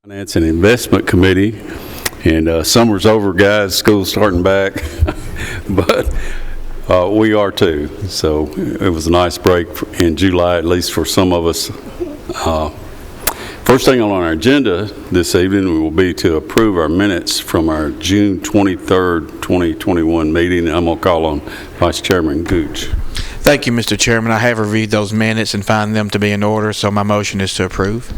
Finance and Investment Committee, and summer's over, guys, school's starting back, but we are too. So it was a nice break in July, at least for some of us. First thing on our agenda this evening will be to approve our minutes from our June 23rd, 2021 meeting. I'm going to call on Vice Chairman Gooch. Thank you, Mr. Chairman. I have reviewed those minutes and find them to be in order, so my motion is to approve.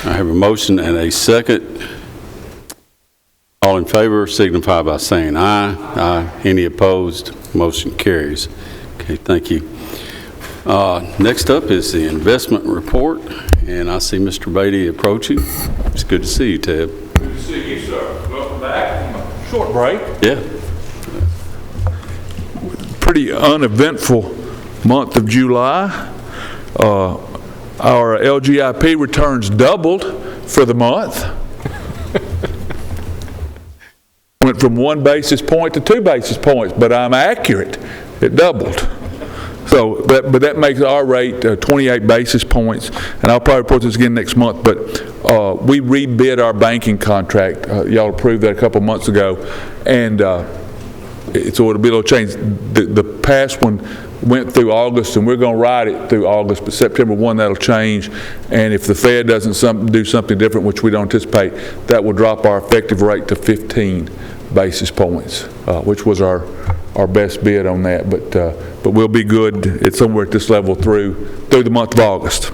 I have a motion and a second. All in favor signify by saying aye. Aye. Any opposed? Motion carries. Okay, thank you. Next up is the investment report, and I see Mr. Beatty approaching. It's good to see you, Ted. Good to see you, sir. Welcome back from a short break. Yeah. Pretty uneventful month of July. Our LGIP returns doubled for the month. Went from 1 basis point to 2 basis points, but I'm accurate. It doubled. So, but that makes our rate 28 basis points, and I'll probably report this again next month, but we rebid our banking contract. Y'all approved that a couple months ago, and so it'll be a little change. The past one went through August, and we're going to ride it through August, but September 1 that'll change, and if the Fed doesn't do something different, which we don't anticipate, that will drop our effective rate to 15 basis points, which was our best bid on that, but we'll be good. It's somewhere at this level through the month of August.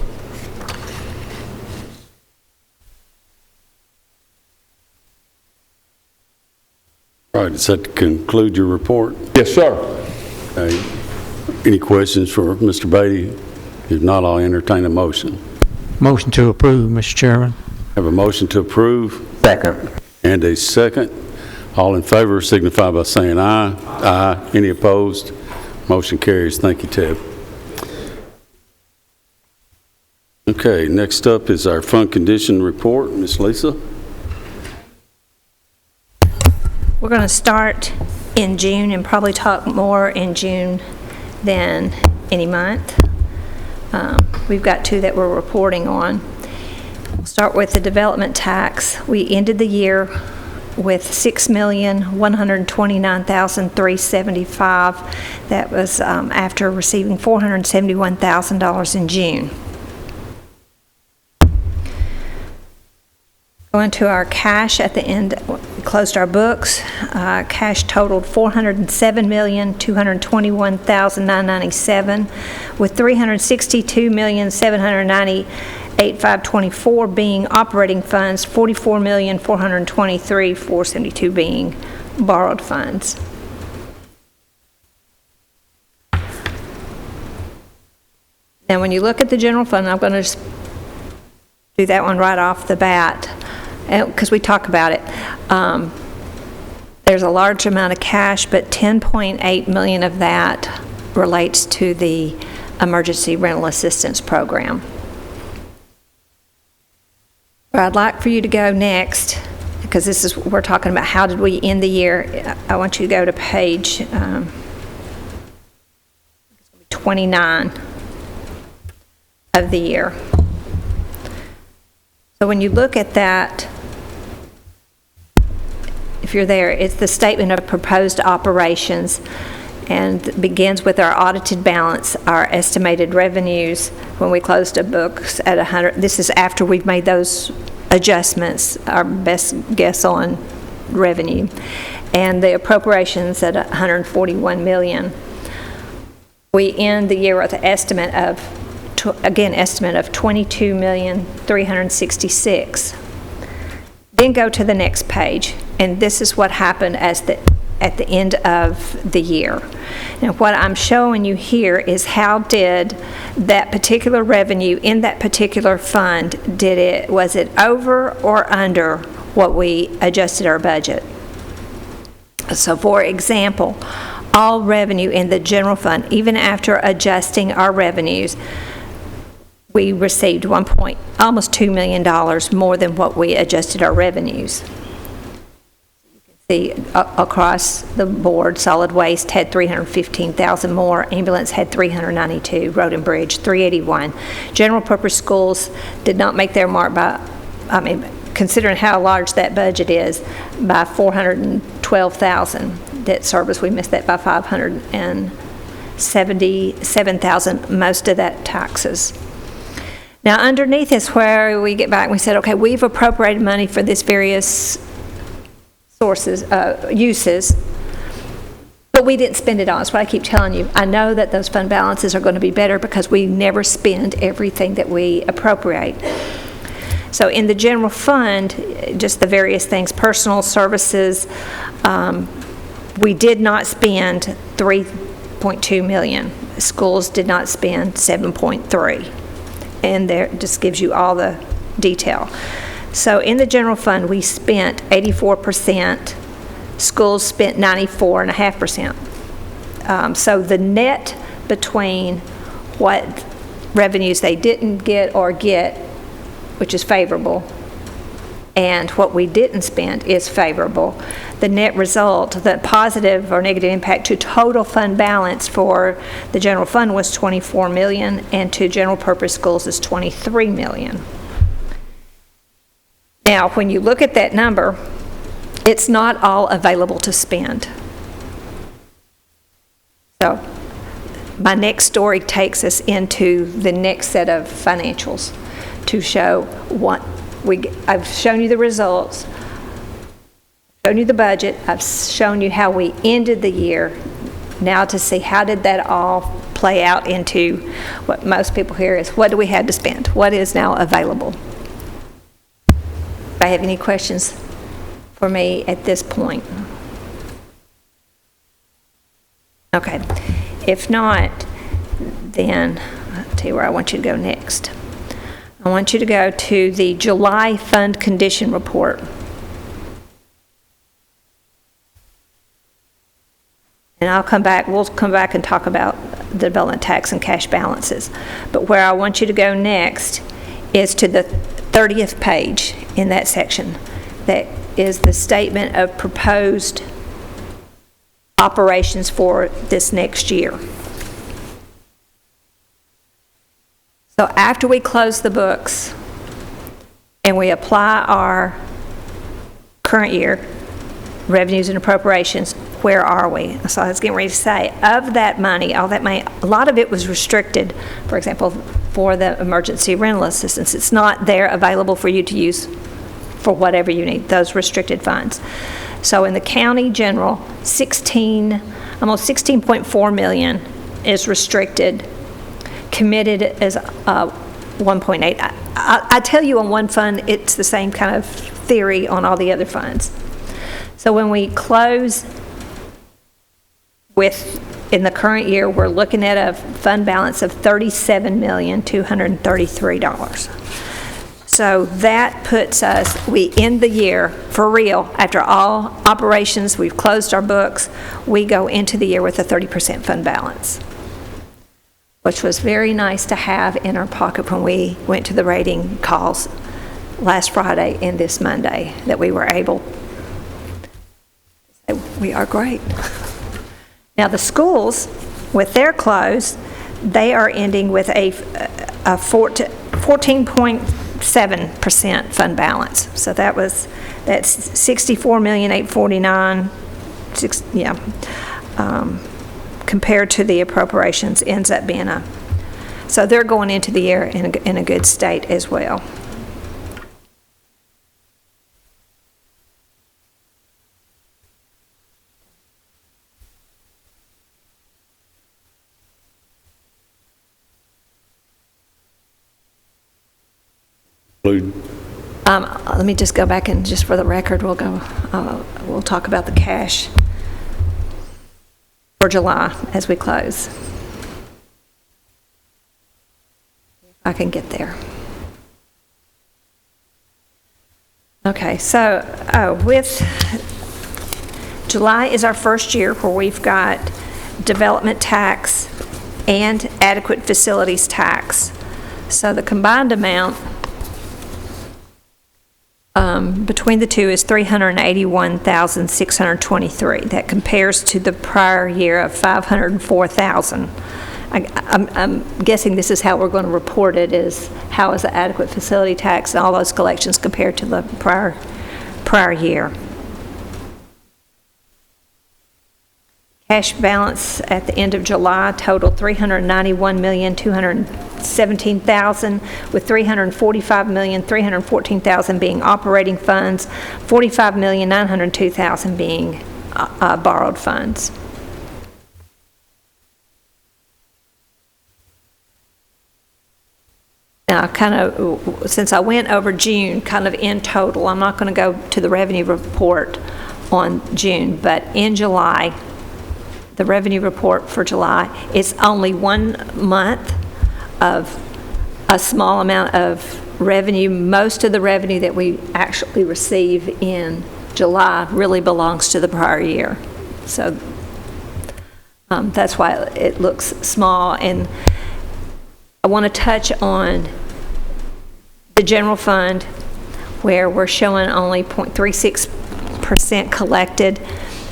All right, does that conclude your report? Yes, sir. Okay. Any questions for Mr. Beatty? If not, I'll entertain a motion. Motion to approve, Mr. Chairman. Have a motion to approve. Second. And a second. All in favor signify by saying aye. Aye. Any opposed? Motion carries. Thank you, Ted. Okay, next up is our fund condition report. Ms. Lisa? We're going to start in June and probably talk more in June than any month. We've got 2 that we're reporting on. We'll start with the development tax. We ended the year with $6,129,375. That was after receiving $471,000 in June. Going to our cash at the end, we closed our books. Cash totaled $407,221,997, with $362,798,524 being operating funds, $44,423,472 being borrowed funds. Now, when you look at the general fund, I'm going to just do that one right off the bat, because we talk about it. There's a large amount of cash, but $10.8 million of that relates to the Emergency Rental Assistance Program. Where I'd like for you to go next, because this is we're talking about how did we end the year. I want you to go to page 29 of the year. So when you look at that, if you're there, it's the statement of proposed operations, and begins with our audited balance, our estimated revenues when we closed the books at 100. This is after we've made those adjustments, our best guess on revenue, and the appropriations at $141 million. We end the year with an estimate of $22,366,000. Then go to the next page, and this is what happened at the end of the year. Now, what I'm showing you here is how did that particular revenue in that particular fund, was it over or under what we adjusted our budget? So, for example, all revenue in the general fund, even after adjusting our revenues, we received almost $2 million more than what we adjusted our revenues. You can across the board, solid waste had 315,000 more, ambulance had 392, road and bridge 381. General purpose schools did not make their mark by, considering how large that budget is, by 412,000. Debt service, we missed that by 577,000, most of that taxes. Now underneath is where we get back and we said, okay, we've appropriated money for this various sources, uses, but we didn't spend it all. That's what I keep telling you. I know that those fund balances are going to be better because we never spend everything that we appropriate. So in the general fund, just the various things, personal services, we did not spend $3.2 million. Schools did not spend $7.3. And there just gives you all the detail. So in the general fund, we spent 84%. Schools spent 94.5%. So the net between what revenues they didn't get or get, which is favorable, and what we didn't spend is favorable. The net result, the positive or negative impact to total fund balance for the general fund was $24 million, and to general purpose schools is $23 million. Now, when you look at that number, it's not all available to spend. So my next story takes us into the next set of financials to show what I've shown you the results, shown you the budget, I've shown you how we ended the year. Now to see how did that all play out into what most people hear is, what do we have to spend? What is now available? If I have any questions for me at this point. Okay. If not, then I'll tell you where I want you to go next. I want you to go to the July Fund Condition Report. And we'll come back and talk about the development tax and cash balances. But where I want you to go next is to the 30th page in that section. That is the statement of proposed operations for this next year. So after we close the books and we apply our current year revenues and appropriations, where are we? So I was getting ready to say, of that money, all that money, a lot of it was restricted, for example, for the emergency rental assistance. It's not there available for you to use for whatever you need, those restricted funds. So in the county general, almost $16.4 million is restricted. Committed is 1.8. I tell you on one fund, it's the same kind of theory on all the other funds. So when we close in the current year, we're looking at a fund balance of $37,233. So that puts us, we end the year for real, after all operations, we've closed our books, we go into the year with a 30% fund balance, which was very nice to have in our pocket when we went to the rating calls last Friday and this Monday, that we were able to say, we are great. Now the schools, with their close, they are ending with a 14.7% fund balance. So that's $64,849,000, compared to the appropriations ends up being so they're going into the year in a good state as well. Let me just go back and just for the record, we'll talk about the cash for July as we close. I can get there. Okay, so with July is our first year where we've got development tax and adequate facilities tax. So the combined amount between the two is $381,623. That compares to the prior year of $504,000. I'm guessing this is how we're going to report it, is how is the adequate facility tax and all those collections compared to the prior year. Cash balance at the end of July totaled $391,217,000, with $345,314,000 being operating funds, $45,902,000 being borrowed funds. Now, since I went over June, kind of in total, I'm not going to go to the revenue report on June, but in July, the revenue report for July, it's only 1 month of a small amount of revenue. Most of the revenue that we actually receive in July really belongs to the prior year. So that's why it looks small. And I want to touch on the general fund, where we're showing only 0.36% collected.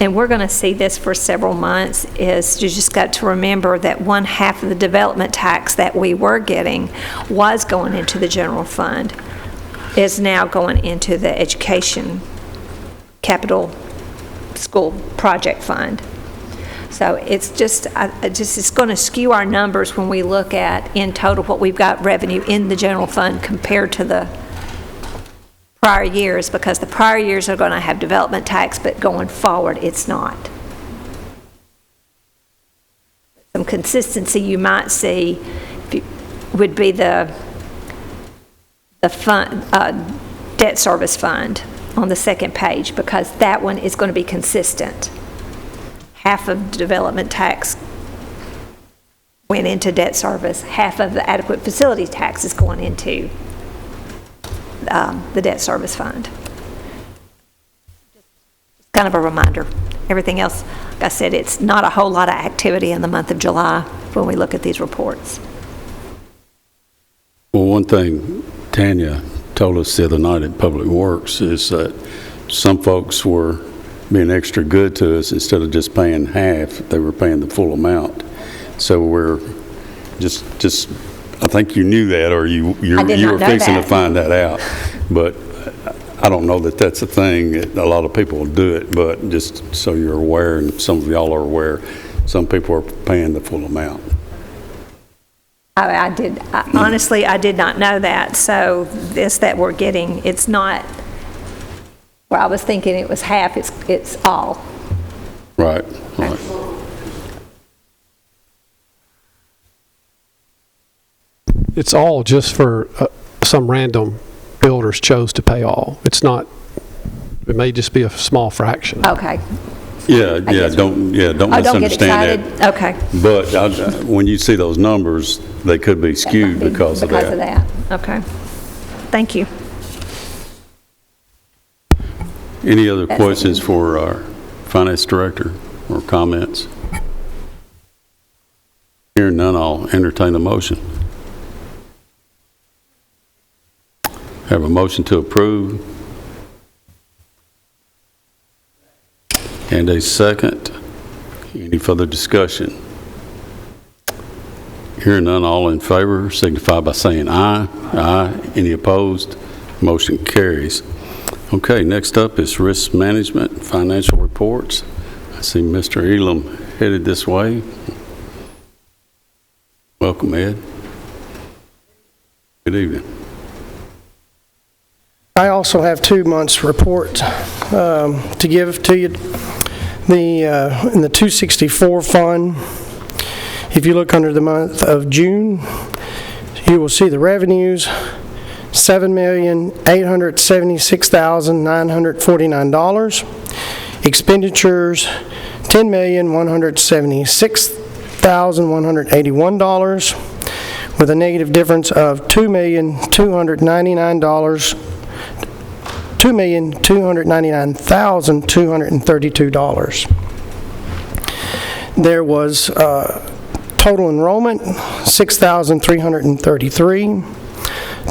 And we're going to see this for several months. Is you just got to remember that 1/2 of the development tax that we were getting was going into the general fund, is now going into the education capital school project fund. So it's it's going to skew our numbers when we look at in total what we've got revenue in the general fund compared to the prior years, because the prior years are going to have development tax, but going forward, it's not. Some consistency you might see would be the fund, debt service fund on the second page, because that one is going to be consistent. Half of development tax went into debt service, half of the adequate facility tax is going into the debt service fund. It's kind of a reminder. Everything else, like I said, it's not a whole lot of activity in the month of July when we look at these reports. Well, one thing Tanya told us the other night at Public Works is that some folks were being extra good to us. Instead of just paying half, they were paying the full amount. So we're just I think you knew that, or you were fixing to find that out. But I don't know that that's a thing. A lot of people will do it, but just so you're aware, and some of y'all are aware, some people are paying the full amount. Honestly, I did not know that. So this that we're getting, it's not where I was thinking it was half, it's all. Right. It's all just for some random builders chose to pay all. It's not, it may just be a small fraction. Okay. Don't misunderstand that. Okay. But when you see those numbers, they could be skewed because of that. Because of that. Okay. Thank you. Any other questions for our finance director or comments? Hearing none, I'll entertain a motion. Have a motion to approve. And a second. Any further discussion? Hearing none, all in favor signify by saying aye. Aye. Any opposed? Motion carries. Okay, next up is risk management, financial reports. I see Mr. Elam headed this way. Welcome, Ed. Good evening. I also have 2 months' report to give to you. In the 264 fund, if you look under the month of June, you will see the revenues, $7,876,949. Expenditures, $10,176,181, with a negative difference of $2,299,232. There was total enrollment, 6,333.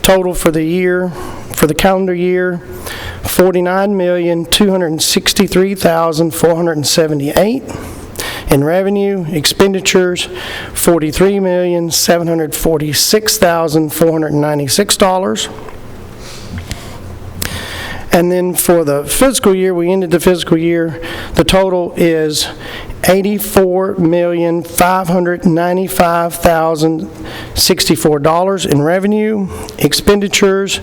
Total for the year, for the calendar year, $49,263,478. In revenue, expenditures, $43,746,496. And then for the fiscal year, we ended the fiscal year, the total is $84,595,064 in revenue, expenditures,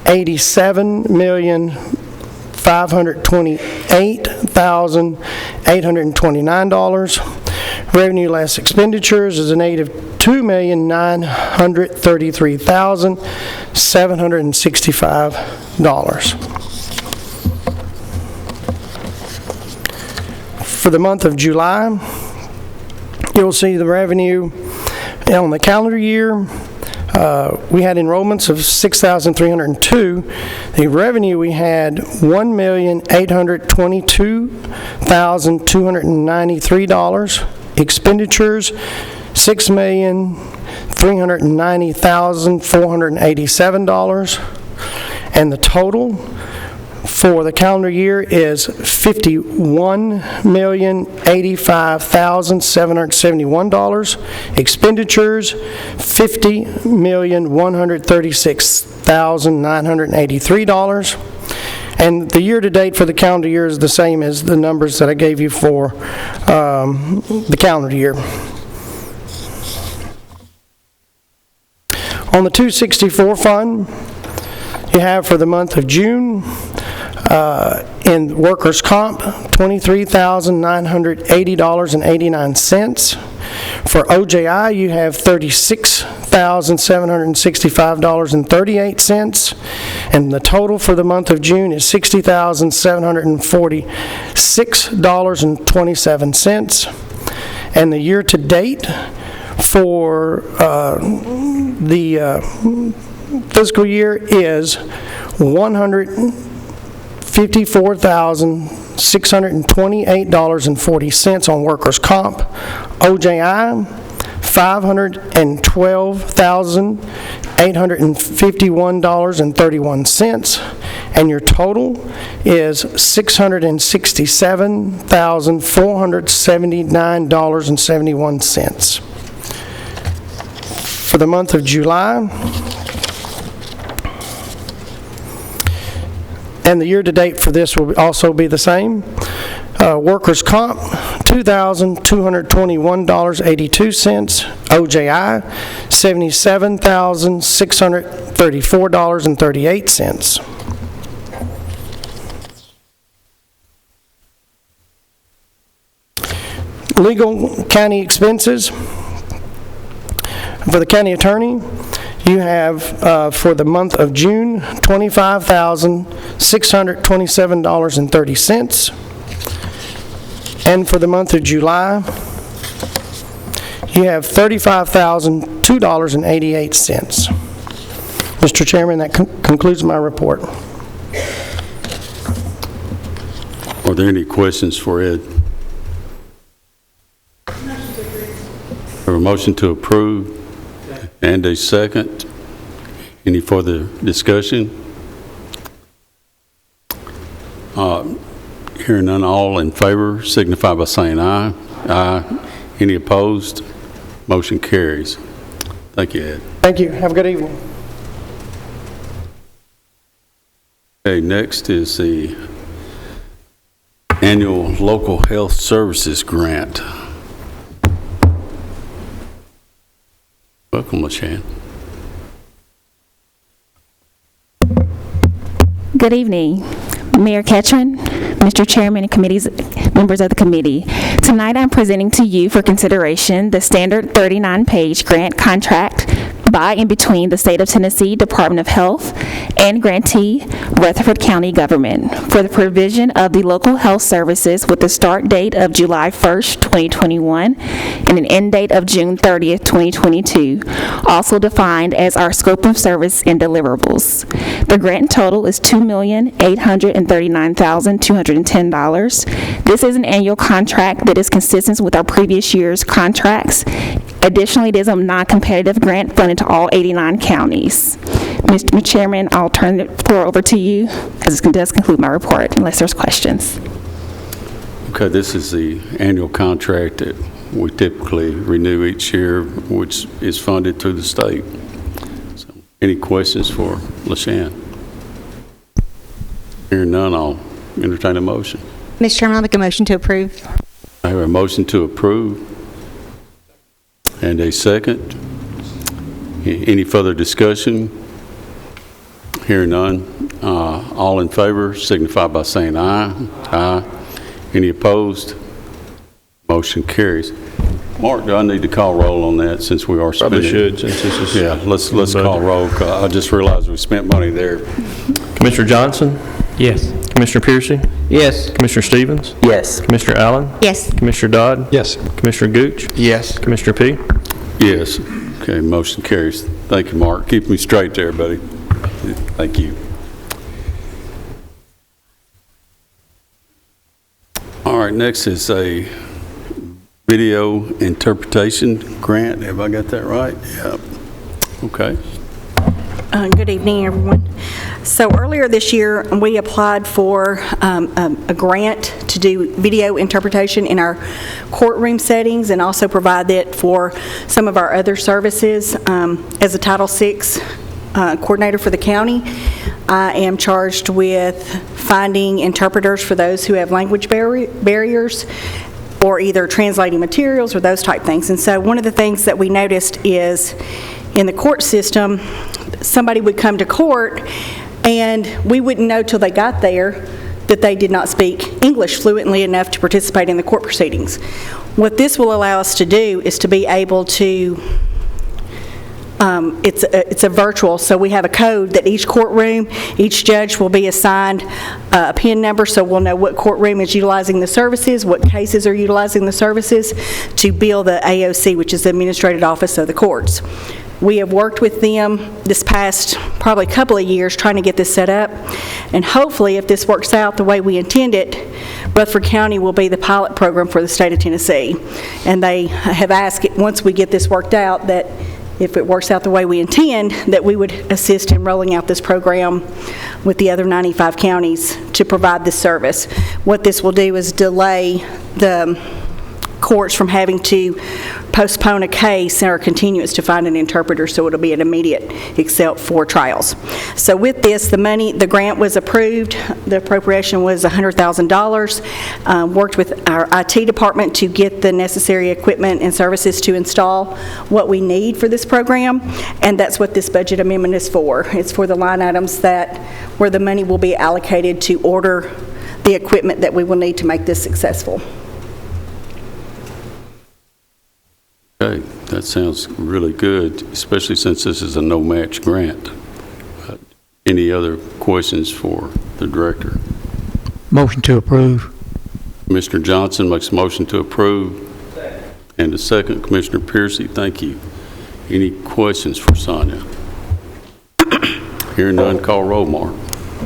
$87,528,829. Revenue less expenditures is a negative $2,933,765. For the month of July, you'll see the revenue on the calendar year. We had enrollments of 6,302. The revenue we had $1,822,293. Expenditures $6,390,487. And the total for the calendar year is $51,085,771. Expenditures, $50,136,983. And the year-to-date for the calendar year is the same as the numbers that I gave you for the calendar year. On the 264 fund, you have for the month of June, in workers' comp, $23,980.89. For OJI, you have $36,765.38. And the total for the month of June is $60,746.27. And the year-to-date for the fiscal year is $154,628.40 on workers' comp. OJI, $512,851.31. And your total is $667,479.71. For the month of July, and the year-to-date for this will also be the same. Workers' comp, $2,221.82. OJI, $77,634.38. Legal county expenses. For the county attorney, you have, for the month of June, $25,627.30. And for the month of July, you have $35,002.88. Mr. Chairman, that concludes my report. Are there any questions for Ed? Have a motion to approve and a second. Any further discussion? Hearing none, all in favor signify by saying aye. Aye. Any opposed? Motion carries. Thank you, Ed. Thank you. Have a good evening. Okay, next is the annual local health services grant. Welcome, LaShannon. Good evening, Mayor Ketchum, Mr. Chairman, and members of the committee. Tonight I'm presenting to you for consideration the standard 39-page grant contract by and between the State of Tennessee Department of Health and grantee Rutherford County Government for the provision of the local health services with the start date of July 1st, 2021 and an end date of June 30th, 2022, also defined as our scope of service and deliverables. The grant total is $2,839,210. This is an annual contract that is consistent with our previous year's contracts. Additionally, it is a non-competitive grant funded to all 89 counties. Mr. Chairman, I'll turn the floor over to you, as it does conclude my report, unless there's questions. Okay, this is the annual contract that we typically renew each year, which is funded through the state. So, any questions for LaShann? Hearing none, I'll entertain a motion. Mr. Chairman, I'll make a motion to approve. I have a motion to approve and a second. Any further discussion? Hearing none. All in favor signify by saying aye. Aye. Any opposed? Motion carries. Mark, do I need to call roll on that since we are spending? Probably should, since this is... Yeah, let's call roll. I just realized we spent money there. Commissioner Johnson? Yes. Commissioner Piercy? Yes. Commissioner Stevens? Yes. Commissioner Allen? Yes. Commissioner Dodd? Yes. Commissioner Gooch? Yes. Commissioner P? Yes. Okay, motion carries. Thank you, Mark. Keep me straight there, buddy. Thank you. All right, next is a video interpretation grant. Have I got that right? Yeah. Okay. Good evening, everyone. So earlier this year, we applied for a grant to do video interpretation in our courtroom settings and also provide it for some of our other services. As a Title VI coordinator for the county, I am charged with finding interpreters for those who have language barriers or either translating materials or those type things. And so one of the things that we noticed is in the court system, somebody would come to court and we wouldn't know till they got there that they did not speak English fluently enough to participate in the court proceedings. What this will allow us to do is to be able to, it's a virtual, so we have a code that each courtroom, each judge will be assigned a PIN number, so we'll know what courtroom is utilizing the services, what cases are utilizing the services to bill the AOC, which is the Administrative Office of the Courts. We have worked with them this past probably couple of years trying to get this set up, and hopefully if this works out the way we intend it, Rutherford County will be the pilot program for the state of Tennessee. And they have asked, once we get this worked out, that if it works out the way we intend, that we would assist in rolling out this program with the other 95 counties to provide this service. What this will do is delay the courts from having to postpone a case or continuance to find an interpreter, so it'll be an immediate except for trials. So with this, the grant was approved. The appropriation was $100,000. Worked with our IT department to get the necessary equipment and services to install what we need for this program, and that's what this budget amendment is for. It's for the line items where the money will be allocated to order the equipment that we will need to make this successful. Okay, that sounds really good, especially since this is a no-match grant. Any other questions for the director? Motion to approve. Commissioner Johnson makes a motion to approve. And a second, Commissioner Piercy, thank you. Any questions for Sonia? Hearing none, call roll, Mark.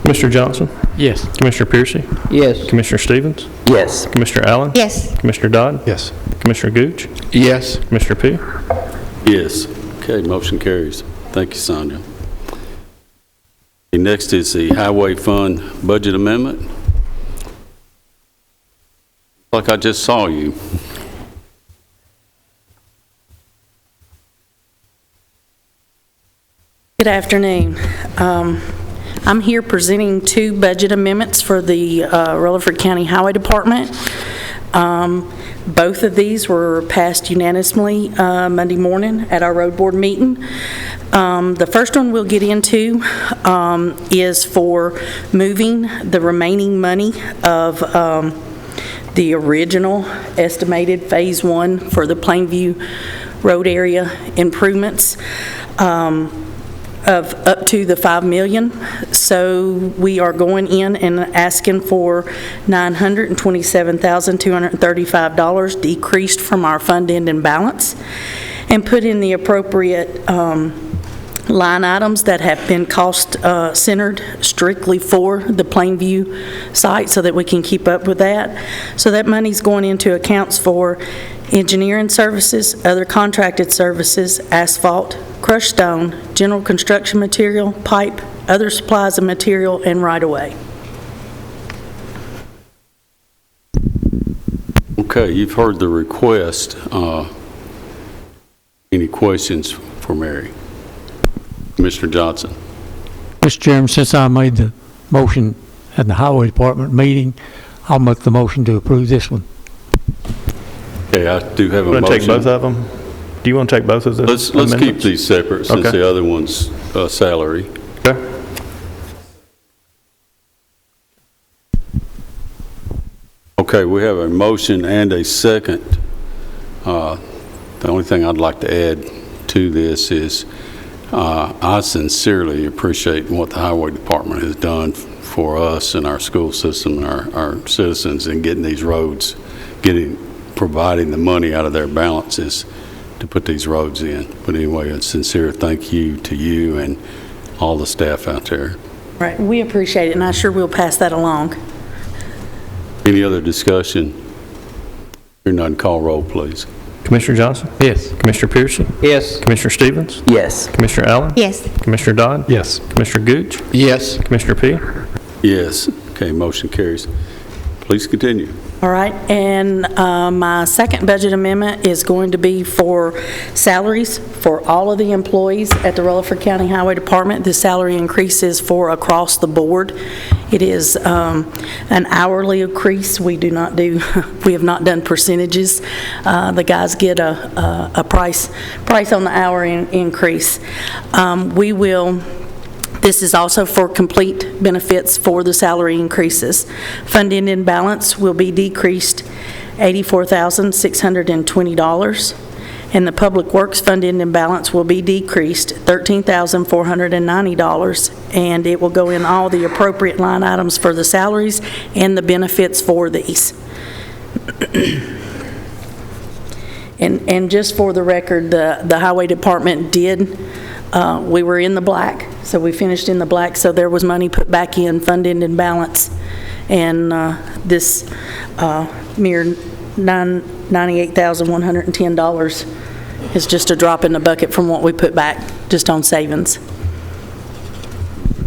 Mr. Johnson? Yes. Commissioner Piercy? Yes. Commissioner Stevens? Yes. Commissioner Allen? Yes. Commissioner Dodd? Yes. Commissioner Gooch? Yes. Commissioner P? Yes. Okay, motion carries. Thank you, Sonia. Next is the Highway Fund Budget Amendment. Like I just saw you. Good afternoon. I'm here presenting two budget amendments for the Rutherford County Highway Department. Both of these were passed unanimously Monday morning at our road board meeting. The first one we'll get into is for moving the remaining money of the original estimated Phase 1 for the Plainview Road area improvements of up to the $5 million. So we are going in and asking for $927,235 decreased from our fund ending balance and put in the appropriate line items that have been cost centered strictly for the Plainview site so that we can keep up with that. So that money's going into accounts for engineering services, other contracted services, asphalt, crushed stone, general construction material, pipe, other supplies and material, and right-of-way. Okay, you've heard the request. Any questions for Mary? Commissioner Johnson? Mr. Chairman, since I made the motion at the Highway Department meeting, I'll make the motion to approve this one. Okay, I do have a Want to motion. take both of them? Do you want to take both of those Let's keep amendments? these separate since Okay. the other one's salary. Okay. Okay, we have a motion and a second. The only thing I'd like to add to this is I sincerely appreciate what the Highway Department has done for us and our school system and our citizens in getting these roads, providing the money out of their balances to put these roads in. But anyway, a sincere thank you to you and all the staff out there. Right, we appreciate it, and I sure will pass that along. Any other discussion? Hearing none, call roll, please. Commissioner Johnson? Yes. Commissioner Piercy? Yes. Commissioner Stevens? Yes. Commissioner Allen? Yes. Commissioner Dodd? Yes. Commissioner Gooch? Yes. Commissioner P? Yes. Okay, motion carries. Please continue. All right, and my second budget amendment is going to be for salaries for all of the employees at the Rutherford County Highway Department. The salary increase is for across the board. It is an hourly increase. We have not done percentages. The guys get a price on the hour increase. This is also for complete benefits for the salary increases. Fund ending balance will be decreased $84,620, and the Public Works fund ending balance will be decreased $13,490, and it will go in all the appropriate line items for the salaries and the benefits for these. And just for the record, the Highway Department did, we were in the black, so we finished in the black, so there was money put back in, fund ending balance, and this mere $98,110 is just a drop in the bucket from what we put back, just on savings.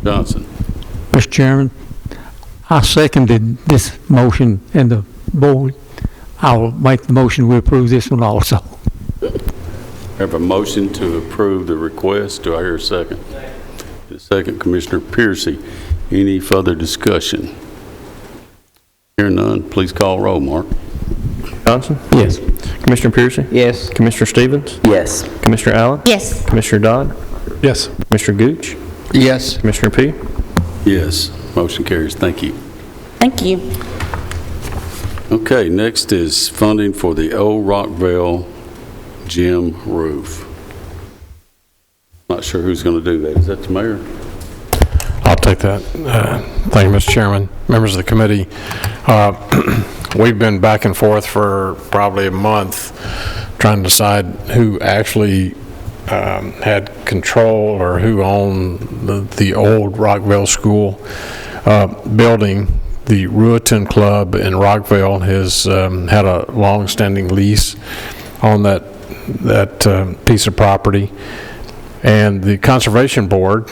Johnson. Mr. Chairman, I seconded this motion and the board. I will make the motion we approve this one also. I have a motion to approve the request. Do I hear a second? The second, Commissioner Piercy. Any further discussion? Hearing none, please call roll, Mark. Johnson? Yes. Commissioner Piercy? Yes. Commissioner Stevens? Yes. Commissioner Allen? Yes. Commissioner Dodd? Yes. Commissioner Gooch? Yes. Commissioner P? Yes, motion carries. Thank you. Thank you. Okay, next is funding for the Old Rockville gym roof. Not sure who's going to do that. Is that the mayor? I'll take that. Thank you, Mr. Chairman, members of the committee. We've been back and forth for probably a month trying to decide who actually had control or who owned the old Rockville School building. The Rueton Club in Rockville has had a long-standing lease on that piece of property, and the Conservation Board,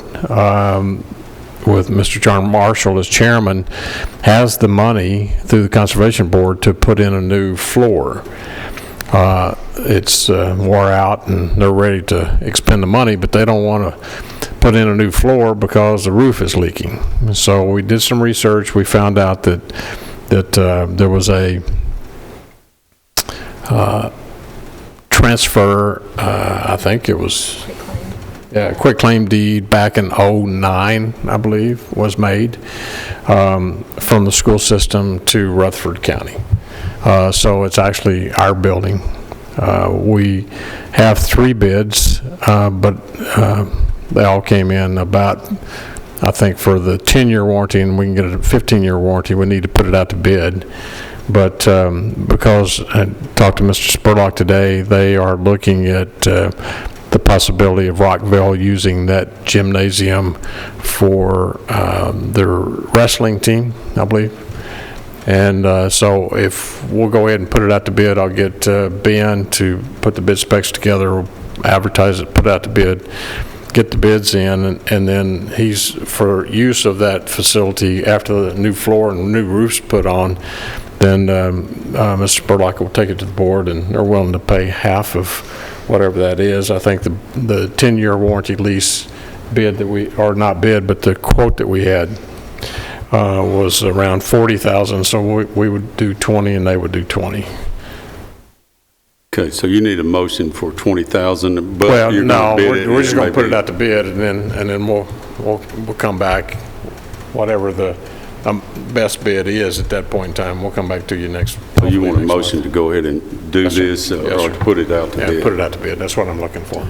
with Mr. John Marshall as chairman, has the money through the Conservation Board to put in a new floor. It's wore out and they're ready to expend the money, but they don't want to put in a new floor because the roof is leaking. So we did some research. We found out that there was a transfer, I think it was quitclaim deed back in '09, I believe, was made from the school system to Rutherford County. So it's actually our building. We have 3 bids, but they all came in about, I think for the 10-year warranty, and we can get a 15-year warranty, we need to put it out to bid. But because I talked to Mr. Spurlock today, they are looking at the possibility of Rockville using that gymnasium for their wrestling team, I believe. And so if we'll go ahead and put it out to bid, I'll get Ben to put the bid specs together. advertise it, put out the bid, get the bids in, and then he's, for use of that facility after the new floor and new roof's put on, then Mr. Spurlock will take it to the board, and they're willing to pay half of whatever that is. I think the 10-year warranty lease bid that we, or not bid, but the quote that we had was around $40,000, so we would do 20 and they would do 20. Okay, so you need a motion for 20,000, but Well, you're no, going to bid it. we're just going to put it maybe- out to bid, and then we'll come back, whatever the best bid is at that point in time, we'll come back to you next. So you want a next month. motion to go ahead and do Yes, sir. this, Yes, or sir. to put it out to Yeah, bid? put it out to bid, that's what I'm looking for.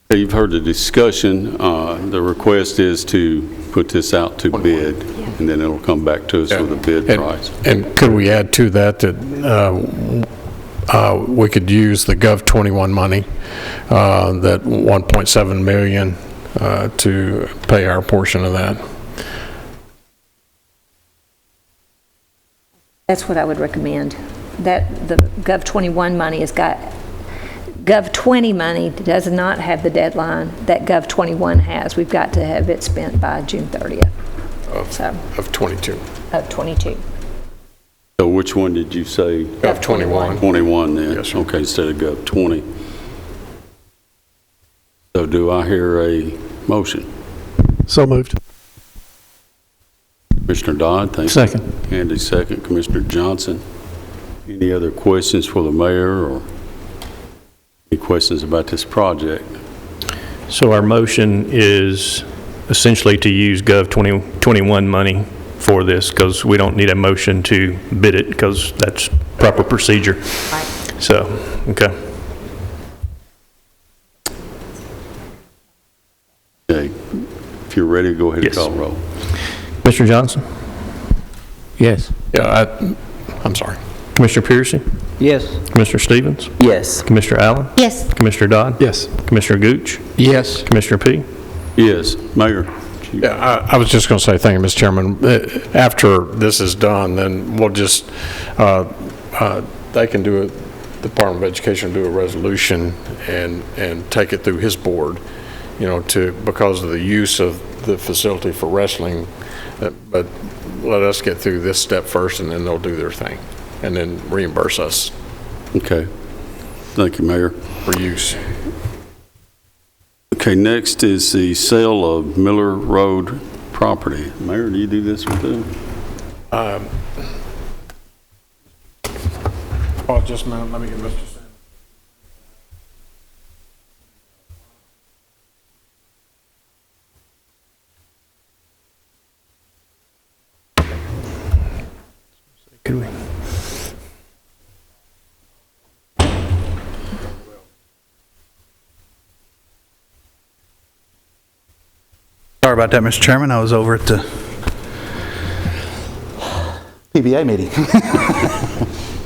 Okay, you've heard the discussion. The request is to put this out to bid, and then it'll come back to us with a bid price. And could we add to that we could use the Gov 21 money, that 1.7 million, to pay our portion of that? That's what I would recommend. That the Gov 21 money has got, Gov 20 money does not have the deadline that Gov 21 has. We've got to have it spent by June 30th. Of 22. Of 22. So which one did you say? Gov 21. 21 then? Yes, sir. Okay, instead of Gov 20. So do I hear a motion? So moved. Commissioner Dodd, thank you. Second. Andy, second. Commissioner Johnson. Any other questions for the mayor, or any questions about this project? So our motion is essentially to use Gov 2021 money for this, because we don't need a motion to bid it, because that's proper procedure. Right. So, okay. Okay, if you're ready, go ahead and Yes. call roll. Mr. Johnson? Yes. Yeah, I'm sorry. Commissioner Piercy? Yes. Commissioner Stevens? Yes. Commissioner Allen? Yes. Commissioner Dodd? Yes. Commissioner Gooch? Yes. Commissioner P? Yes, Mayor. Yeah, I was just going to say, thank you, Mr. Chairman. After this is done, then we'll just, they can do it, the Department of Education do a resolution and take it through his board, you know, because of the use of the facility for wrestling. But let us get through this step first, and then they'll do their thing, and then reimburse us Okay, thank you, Mayor. for use. Okay, next is the sale of Miller Road property. Mayor, do you do this with them? Oh, just a minute, let me get Mr. Sam. Could we? Sorry about that, Mr. Chairman. I was over at the PBA meeting.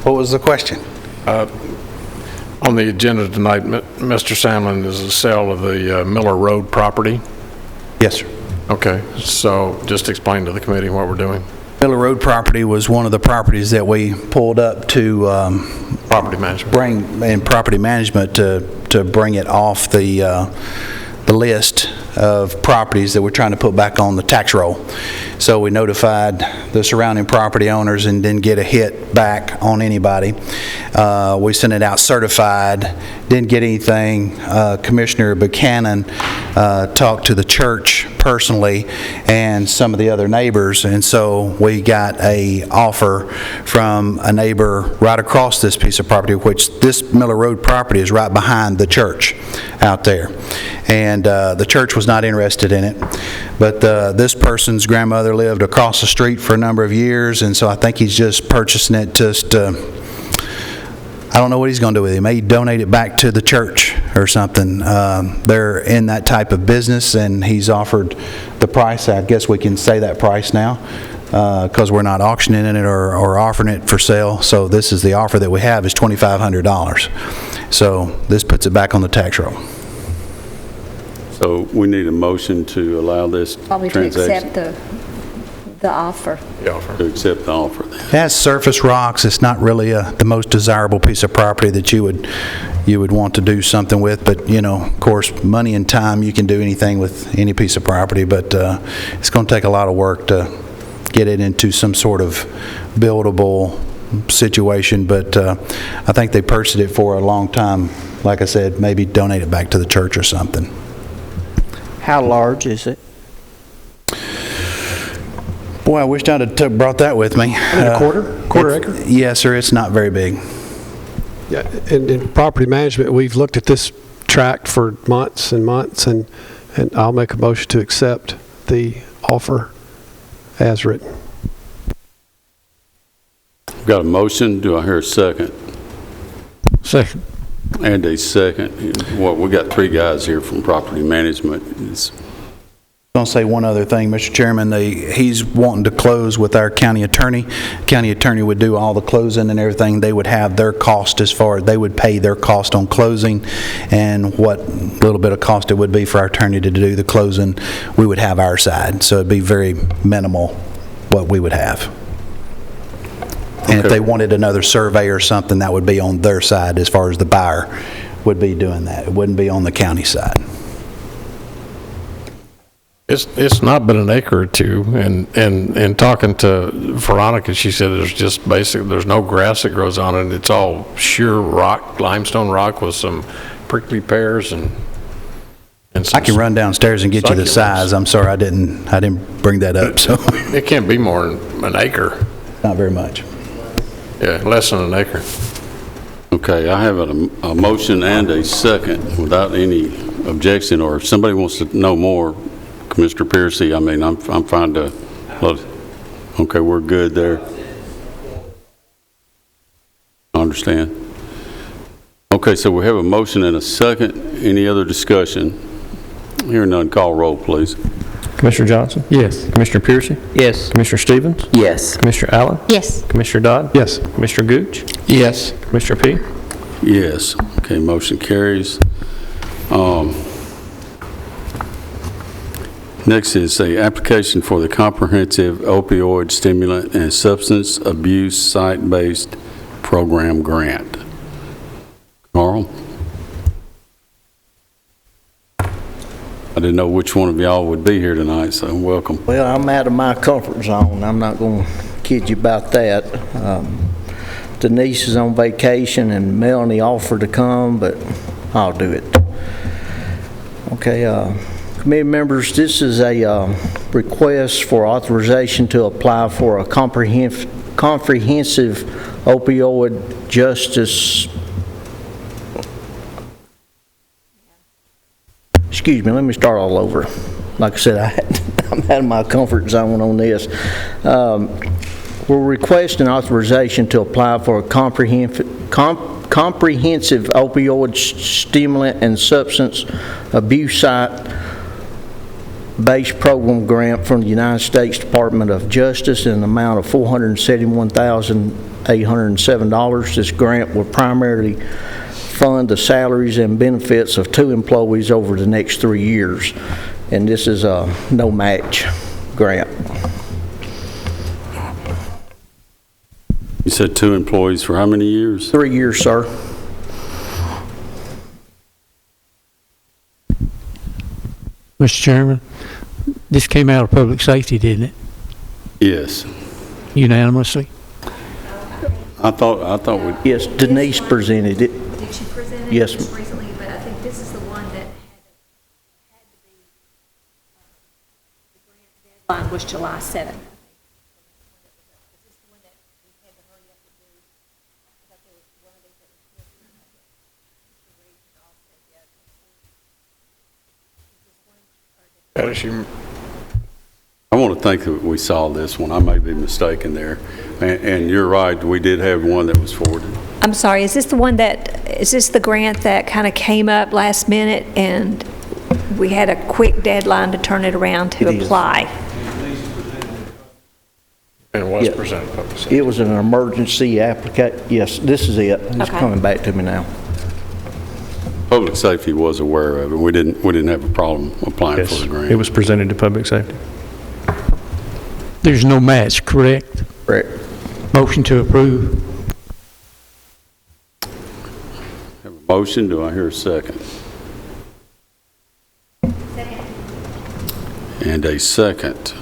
What was the question? On the agenda tonight, Mr. Samlin, is the sale of the Miller Road property. Yes, sir. Okay, so just explain to the committee what we're doing. Miller Road property was one of the properties that we pulled up to Property management. bring in property management to bring it off the list of properties that we're trying to put back on the tax roll. So we notified the surrounding property owners and didn't get a hit back on anybody. We sent it out certified, didn't get anything. Commissioner Buchanan talked to the church personally and some of the other neighbors, and so we got a offer from a neighbor right across this piece of property, which this Miller Road property is right behind the church out there. And the church was not interested in it, but this person's grandmother lived across the street for a number of years, and so I think he's just purchasing it just I don't know what he's going to do with it. He may donate it back to the church or something. They're in that type of business, and he's offered the price. I guess we can say that price now because we're not auctioning it or offering it for sale. So this is the offer that we have is $2,500. So this puts it back on the tax roll. So we need a motion to allow this Probably to transaction. accept The offer. To accept the offer then. It has surface rocks. It's not really the most desirable piece of property that you would want to do something with, but, you know, of course, money and time, you can do anything with any piece of property, but it's going to take a lot of work to get it into some sort of buildable situation, but I think they purchased it for a long time. Like I said, maybe donate it back to the church or something. How large is it? Boy, I wish I'd have brought that with me. A quarter acre? Yes, sir, it's not very big. Yeah, in property management, we've looked at this tract for months and months, and I'll make a motion to accept the offer as written. Got a motion, do I hear a second? Second. And a second. Well, we got 3 guys here from property management. I'm going to say one other thing, Mr. Chairman. He's wanting to close with our county attorney. County attorney would do all the closing and everything. They would have their cost as far as they would pay their cost on closing, and what little bit of cost it would be for our attorney to do the closing, we would have our side. So it'd be very minimal what we would have. And if they wanted another survey or something, that would be on their side as far as the buyer would be doing that. It wouldn't be on the county side. It's not but an acre or two, and talking to Veronica, she said there's just there's no grass that grows on it. It's all sheer rock, limestone rock with some prickly pears and some I can run downstairs and get you the size. I'm sorry, I didn't bring that up. So it can't be more than an acre. Not very much. Yeah, less than an acre. Okay, I have a motion and a second without any objection, or if somebody wants to know more, Mr. Piercy, I mean, I'm fine to, okay, we're good there. I understand. Okay, so we have a motion and a second. Any other discussion? Hearing none, call roll, please. Commissioner Johnson? Yes. Commissioner Piercy? Yes. Commissioner Stevens? Yes. Commissioner Allen? Yes. Commissioner Dodd? Yes. Commissioner Gooch? Yes. Commissioner P? Yes. Okay, motion carries. Next is a application for the comprehensive opioid stimulant and substance abuse site-based program grant. Carl? I didn't know which one of y'all would be here tonight, so welcome. Well, I'm out of my comfort zone. I'm not going to kid you about that. Denise is on vacation and Melanie offered to come, but I'll do it. Okay, committee members, this is a request for authorization to apply for a comprehensive opioid justice. Excuse me, let me start all over. Like I said, I'm out of my comfort zone on this. We're requesting authorization to apply for a comprehensive opioid stimulant and substance abuse site-based program grant from the United States Department of Justice in an amount of $471,807. This grant will primarily fund the salaries and benefits of 2 employees over the next 3 years. And this is a no-match grant. You said 2 employees for how many years? 3 years, sir. Mr. Chairman, this came out of public safety, didn't it? Yes. Unanimously? I thought we... Yes, Denise presented it. Did she present it? Yes. Recently, but I think this is the one that had to be, the grant deadline was July 7th. I want to think that we saw this one. I may be mistaken there. And you're right, we did have one that was forwarded. I'm sorry, is this the grant that kind of came up last minute and we had a quick deadline to turn it around to apply? And it was Yeah. presented publicly. It was an emergency application. Yes, this is it. It's Okay. coming back to me now. Public safety was aware of it. We didn't have a problem applying for the grant. It was presented to public safety. There's no match, correct? Correct. Motion to approve. Have a motion, do I hear a second? And a second.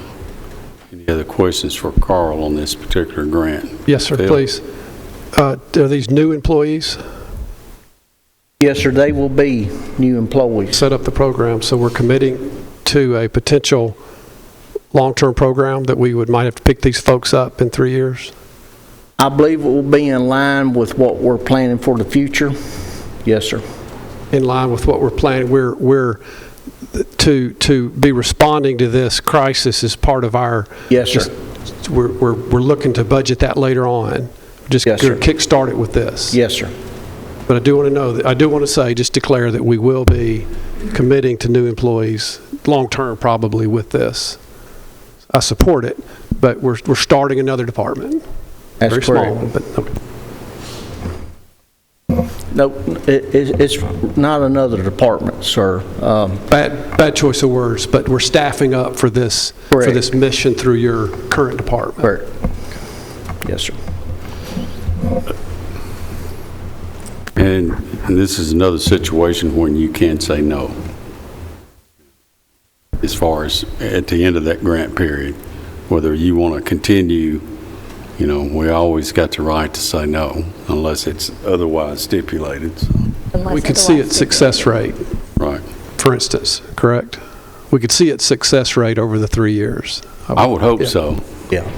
Any other questions for Carl on this particular grant? Yes, sir, Phil? please. Are these new employees? Yes, sir, they will be new employees. Set up the program, so we're committing to a potential long-term program that we might have to pick these folks up in 3 years? I believe it will be in line with what we're planning for the future. Yes, sir. In line with what we're planning, we're to be responding to this crisis as part of our. Yes, sir. We're looking to budget that later on. Just Yes, sir. kickstart it with this. Yes, sir. But I do want to know that, I do want to say, just declare that we will be committing to new employees long-term probably with this. I support it, but we're starting another department. That's Very correct. small one, but okay. No, it's not another department, sir. Bad choice of words, but we're staffing up for this mission through your current department. Correct. Yes, sir. And this is another situation when you can say no. As far as at the end of that grant period, whether you want to continue, you know, we always got the right to say no unless it's otherwise stipulated. So. We could see its success rate. Right. For instance, correct? We could see its success rate over the 3 years. I would hope so. Yeah.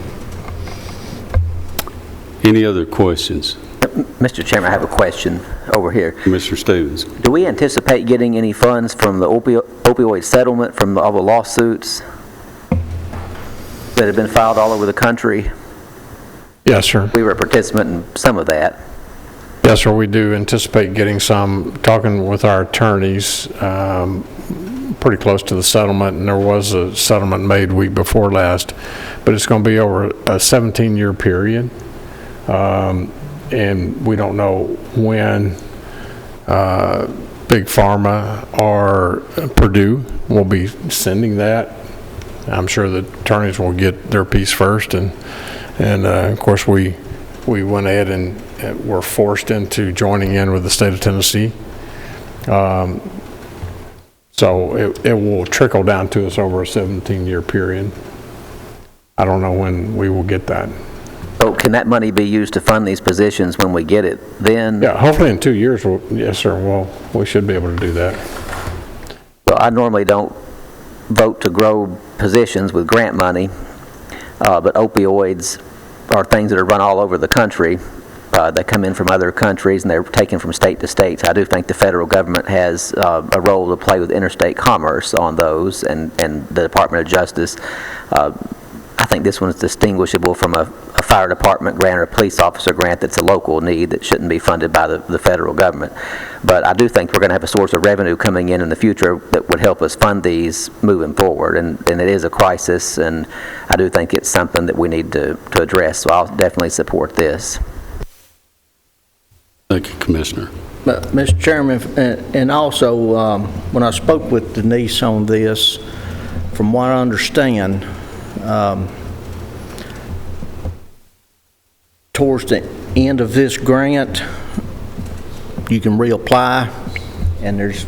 Any other questions? Mr. Chairman, I have a question over here. Mr. Stevens. Do we anticipate getting any funds from the opioid settlement from all the lawsuits that have been filed all over the country? Yes, sir. We were a participant in some of that. Yes, sir, we do anticipate getting some, talking with our attorneys, pretty close to the settlement, and there was a settlement made week before last, but it's going to be over a 17-year period. And we don't know when Big Pharma or Purdue will be sending that. I'm sure the attorneys will get their piece first, and of course we went ahead and were forced into joining in with the state of Tennessee. So it will trickle down to us over a 17-year period. I don't know when we will get that. So can that money be used to fund these positions when we get it then? Yeah, hopefully in 2 years, yes, sir. Well, we should be able to do that. Well, I normally don't vote to grow positions with grant money, but opioids are things that are run all over the country. They come in from other countries and they're taken from state to state. So I do think the federal government has a role to play with interstate commerce on those, and the Department of Justice. I think this one's distinguishable from a fire department grant or a police officer grant that's a local need that shouldn't be funded by the federal government. But I do think we're going to have a source of revenue coming in the future that would help us fund these moving forward. And it is a crisis, and I do think it's something that we need to address. So I'll definitely support this. Thank you, Commissioner. Mr. Chairman, and also when I spoke with Denise on this, from what I understand, towards the end of this grant, you can reapply, and there's,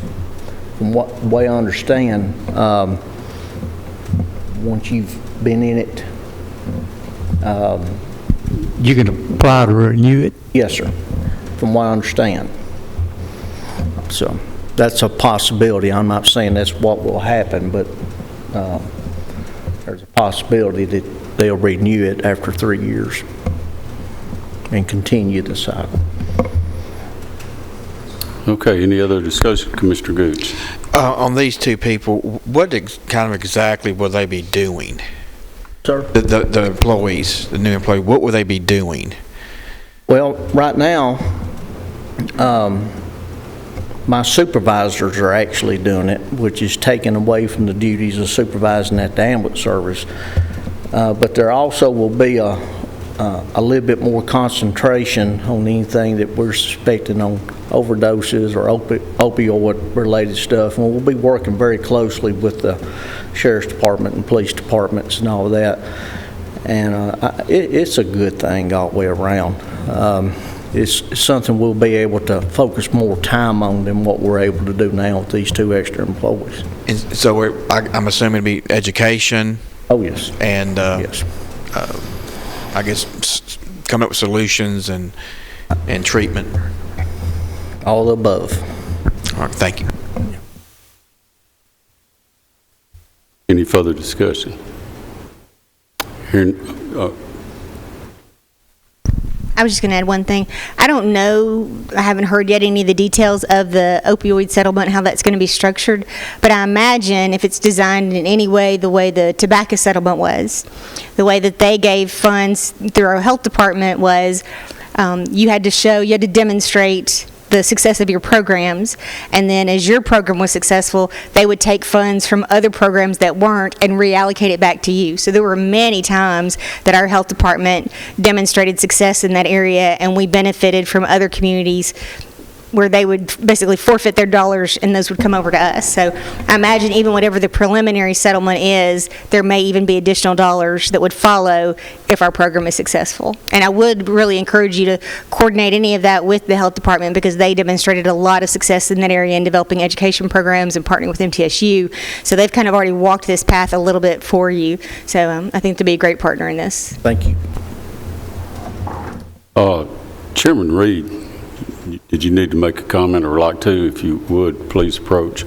from what way I understand, once you've been in it, you can apply to renew it? Yes, sir, from what I understand. So that's a possibility. I'm not saying that's what will happen, but there's a possibility that they'll renew it after 3 years and continue the cycle. Okay, any other discussion? Commissioner Gooch. On these two people, what kind of exactly will they be doing? Sir? The employees, the new employee, what will they be doing? Well, right now, my supervisors are actually doing it, which is taken away from the duties of supervising at the ambulance service. But there also will be a little bit more concentration on anything that we're suspecting on overdoses or opioid-related stuff. And we'll be working very closely with the Sheriff's Department and police departments and all of that. And it's a good thing all the way around. It's something we'll be able to focus more time on than what we're able to do now with these 2 extra employees. And so I'm assuming it'd be education. Oh, yes. And yes. I guess coming up with solutions and treatment. All the above. All right, thank you. Any further discussion? Hearing, I was just going to add one thing. I don't know, I haven't heard yet any of the details of the opioid settlement, how that's going to be structured, but I imagine if it's designed in any way the way the tobacco settlement was, the way that they gave funds through our health department was you had to demonstrate the success of your programs, and then as your program was successful, they would take funds from other programs that weren't and reallocate it back to you. So there were many times that our health department demonstrated success in that area, and we benefited from other communities where they would basically forfeit their dollars and those would come over to us. So I imagine even whatever the preliminary settlement is, there may even be additional dollars that would follow if our program is successful. And I would really encourage you to coordinate any of that with the health department because they demonstrated a lot of success in that area in developing education programs and partnering with MTSU. So they've kind of already walked this path a little bit for you. So I think they'll be a great partner in this. Thank you. Chairman Reed, did you need to make a comment or like to? If you would, please approach.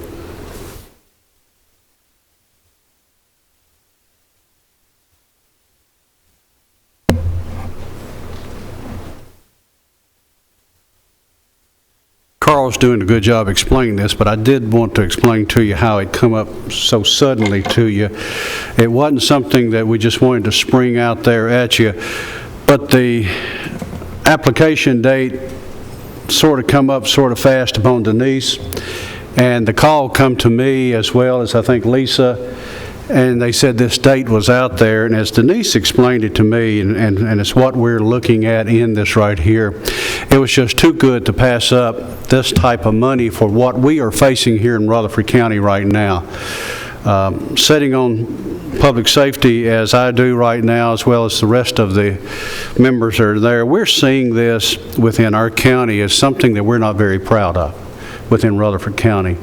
Carl's doing a good job explaining this, but I did want to explain to you how it come up so suddenly to you. It wasn't something that we just wanted to spring out there at you, but the application date sort of come up sort of fast upon Denise, and the call come to me as well as I think Lisa, and they said this date was out there, and as Denise explained it to me, and it's what we're looking at in this right here, it was just too good to pass up this type of money for what we are facing here in Rutherford County right now. Sitting on public safety as I do right now, as well as the rest of the members that are there, we're seeing this within our county as something that we're not very proud of within Rutherford County.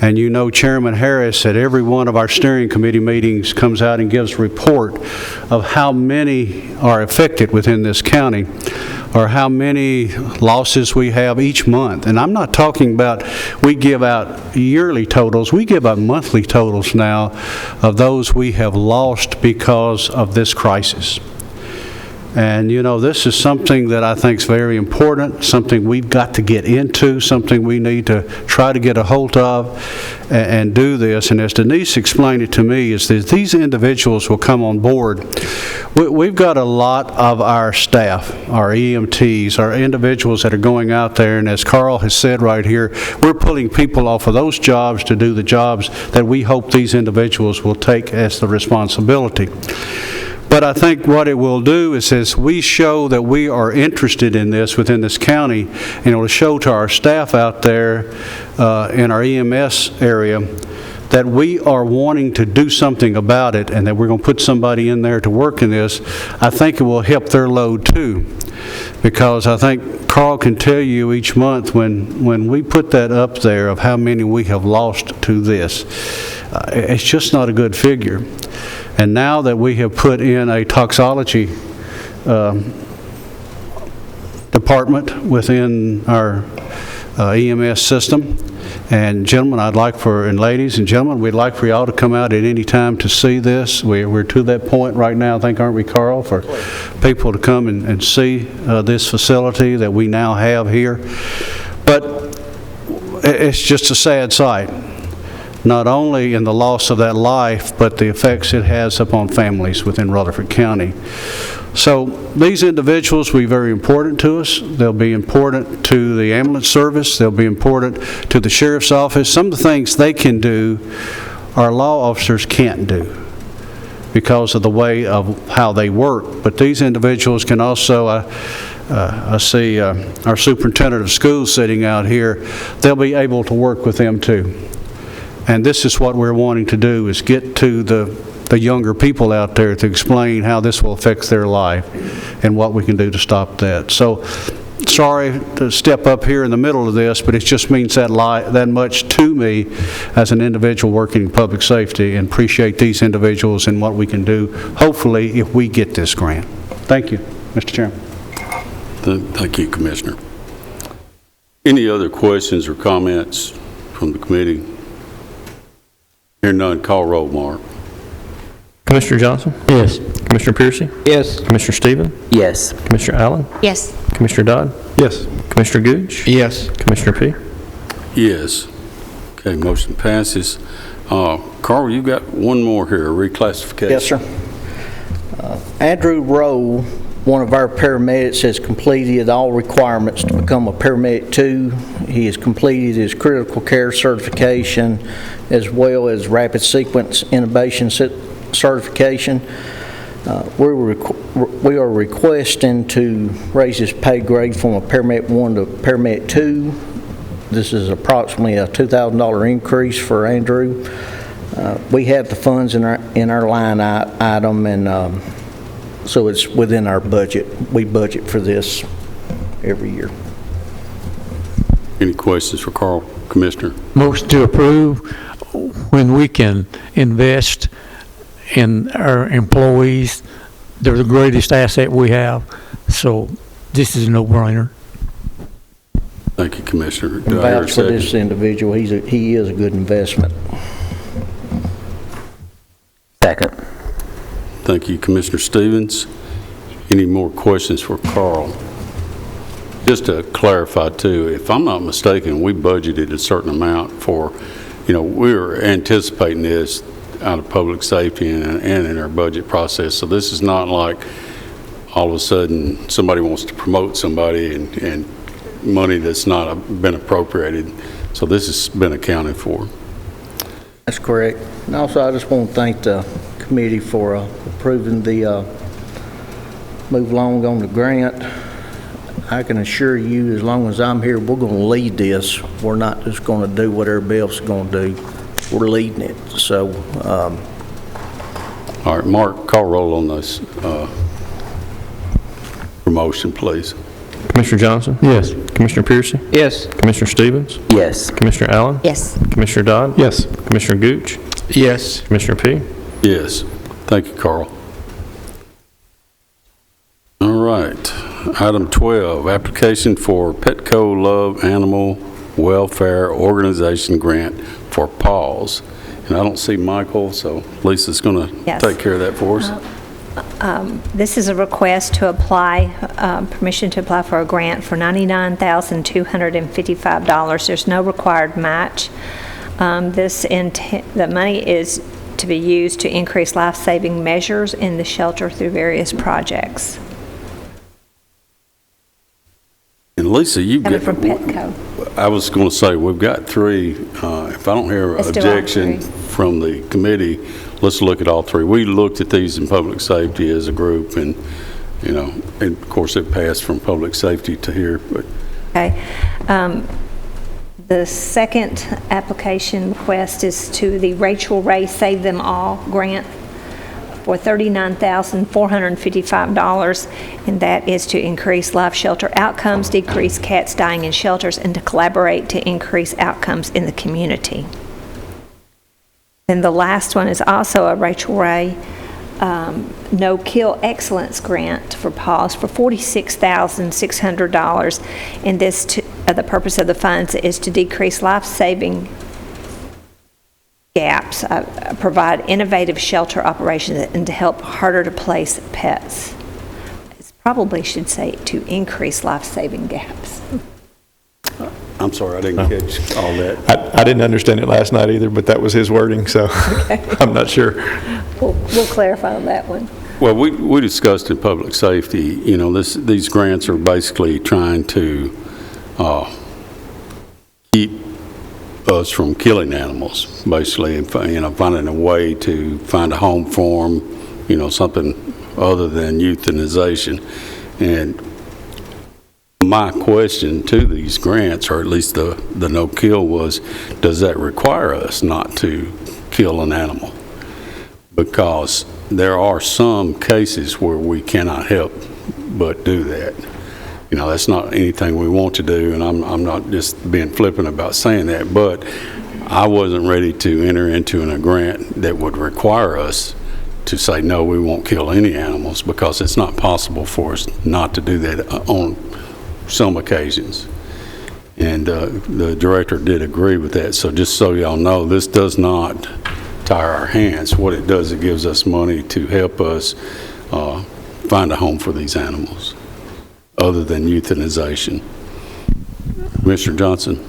And you know Chairman Harris at every one of our steering committee meetings comes out and gives a report of how many are affected within this county, or how many losses we have each month. And I'm not talking about we give out yearly totals, we give out monthly totals now of those we have lost because of this crisis. And you know, this is something that I think is very important, something we've got to get into, something we need to try to get a hold of and do this. And as Denise explained it to me, is that these individuals will come on board. We've got a lot of our staff, our EMTs, our individuals that are going out there, and as Carl has said right here, we're pulling people off of those jobs to do the jobs that we hope these individuals will take as the responsibility. But I think what it will do is as we show that we are interested in this within this county, and it will show to our staff out there in our EMS area that we are wanting to do something about it and that we're going to put somebody in there to work in this, I think it will help their load too. Because I think Carl can tell you each month when we put that up there of how many we have lost to this, it's just not a good figure. And now that we have put in a toxicology department within our EMS system, and gentlemen, and ladies and gentlemen, we'd like for y'all to come out at any time to see this. We're to that point right now, I think, aren't we, Carl, for people to come and see this facility that we now have here. But it's just a sad sight. Not only in the loss of that life, but the effects it has upon families within Rutherford County. So these individuals will be very important to us. They'll be important to the ambulance service. They'll be important to the sheriff's office. Some of the things they can do, our law officers can't do because of the way of how they work. But these individuals can also, I see our superintendent of schools sitting out here, they'll be able to work with them too. And this is what we're wanting to do, is get to the the younger people out there to explain how this will affect their life and what we can do to stop that. So, sorry to step up here in the middle of this, but it just means that much to me as an individual working in public safety, and appreciate these individuals and what we can do, hopefully, if we get this grant. Thank you, Mr. Chairman. Thank you, Commissioner. Any other questions or comments from the committee? Hearing none, call roll, Mark. Commissioner Johnson? Yes. Commissioner Piercy? Yes. Commissioner Stevens? Yes. Commissioner Allen? Yes. Commissioner Dodd? Yes. Commissioner Gooch? Yes. Commissioner P? Yes. Okay, motion passes. Carl, you got one more here, a reclassification. Yes, sir. Andrew Rowe, one of our paramedics, has completed all requirements to become a paramedic 2. He has completed his critical care certification as well as rapid sequence intubation certification. We are requesting to raise his pay grade from a paramedic 1 to paramedic 2. This is approximately a $2,000 increase for Andrew. We have the funds in our line item, and so it's within our budget. We budget for this every year. Any questions for Carl, Commissioner? Motion to approve when we can invest in our employees. They're the greatest asset we have, so this is a no-brainer. Thank you, Commissioner. And Do I hear a vouch for this second? individual. He is a good investment. Second. Thank you, Commissioner Stevens. Any more questions for Carl? Just to clarify too, if I'm not mistaken, we budgeted a certain amount for, we were anticipating this out of public safety and in our budget process. So this is not like all of a sudden somebody wants to promote somebody and money that's not been appropriated. So this has been accounted for. That's correct. And also, I just want to thank the committee for approving the move along on the grant. I can assure you, as long as I'm here, we're going to lead this. We're not just going to do what everybody else is going to do. We're leading it. So, All right, Mark, call roll on this promotion, please. Commissioner Johnson? Yes. Commissioner Piercy? yes. Commissioner Stevens? Yes. Commissioner Allen? Yes. Commissioner Dodd? Yes. Commissioner Gooch? Yes. Commissioner P? Yes. Thank you, Carl. All right. Item 12, application for Petco Love Animal Welfare Organization grant for PAWS. And I don't see Michael, so Lisa's going to Yes. take care of that for us. This is a request to apply, permission to apply for a grant for $99,255. There's no required match. The money is to be used to increase life-saving measures in the shelter through various projects. And Lisa, you Coming get, from Petco. I was going to say, we've got 3. If I don't hear Let's do all objection 3. from the committee, let's look at all 3. We looked at these in public safety as a group, and, and of course it passed from public safety to here. But Okay. The second application request is to the Rachel Ray Save Them All grant for $39,455, and that is to increase life shelter outcomes, decrease cats dying in shelters, and to collaborate to increase outcomes in the community. And the last one is also a Rachel Ray No Kill Excellence Grant for PAWS for $46,600, and this, the purpose of the funds is to decrease life-saving gaps, provide innovative shelter operations, and to help harder to place pets. It probably should say to increase life-saving gaps. I'm sorry, I didn't catch all that. I didn't understand it last night either, but that was his wording, so I'm not sure. We'll clarify on that one. Well, we discussed in public safety, these grants are basically trying to keep us from killing animals, basically, and finding a way to find a home for them, something other than euthanization. And my question to these grants, or at least the no-kill, was, does that require us not to kill an animal? because there are some cases where we cannot help but do that. You know, that's not anything we want to do, and I'm not just being flippant about saying that, but I wasn't ready to enter into a grant that would require us to say, no, we won't kill any animals, because it's not possible for us not to do that on some occasions. And the director did agree with that. So just so y'all know, this does not tie our hands. What it does, it gives us money to help us find a home for these animals, other than euthanization. Mr. Johnson?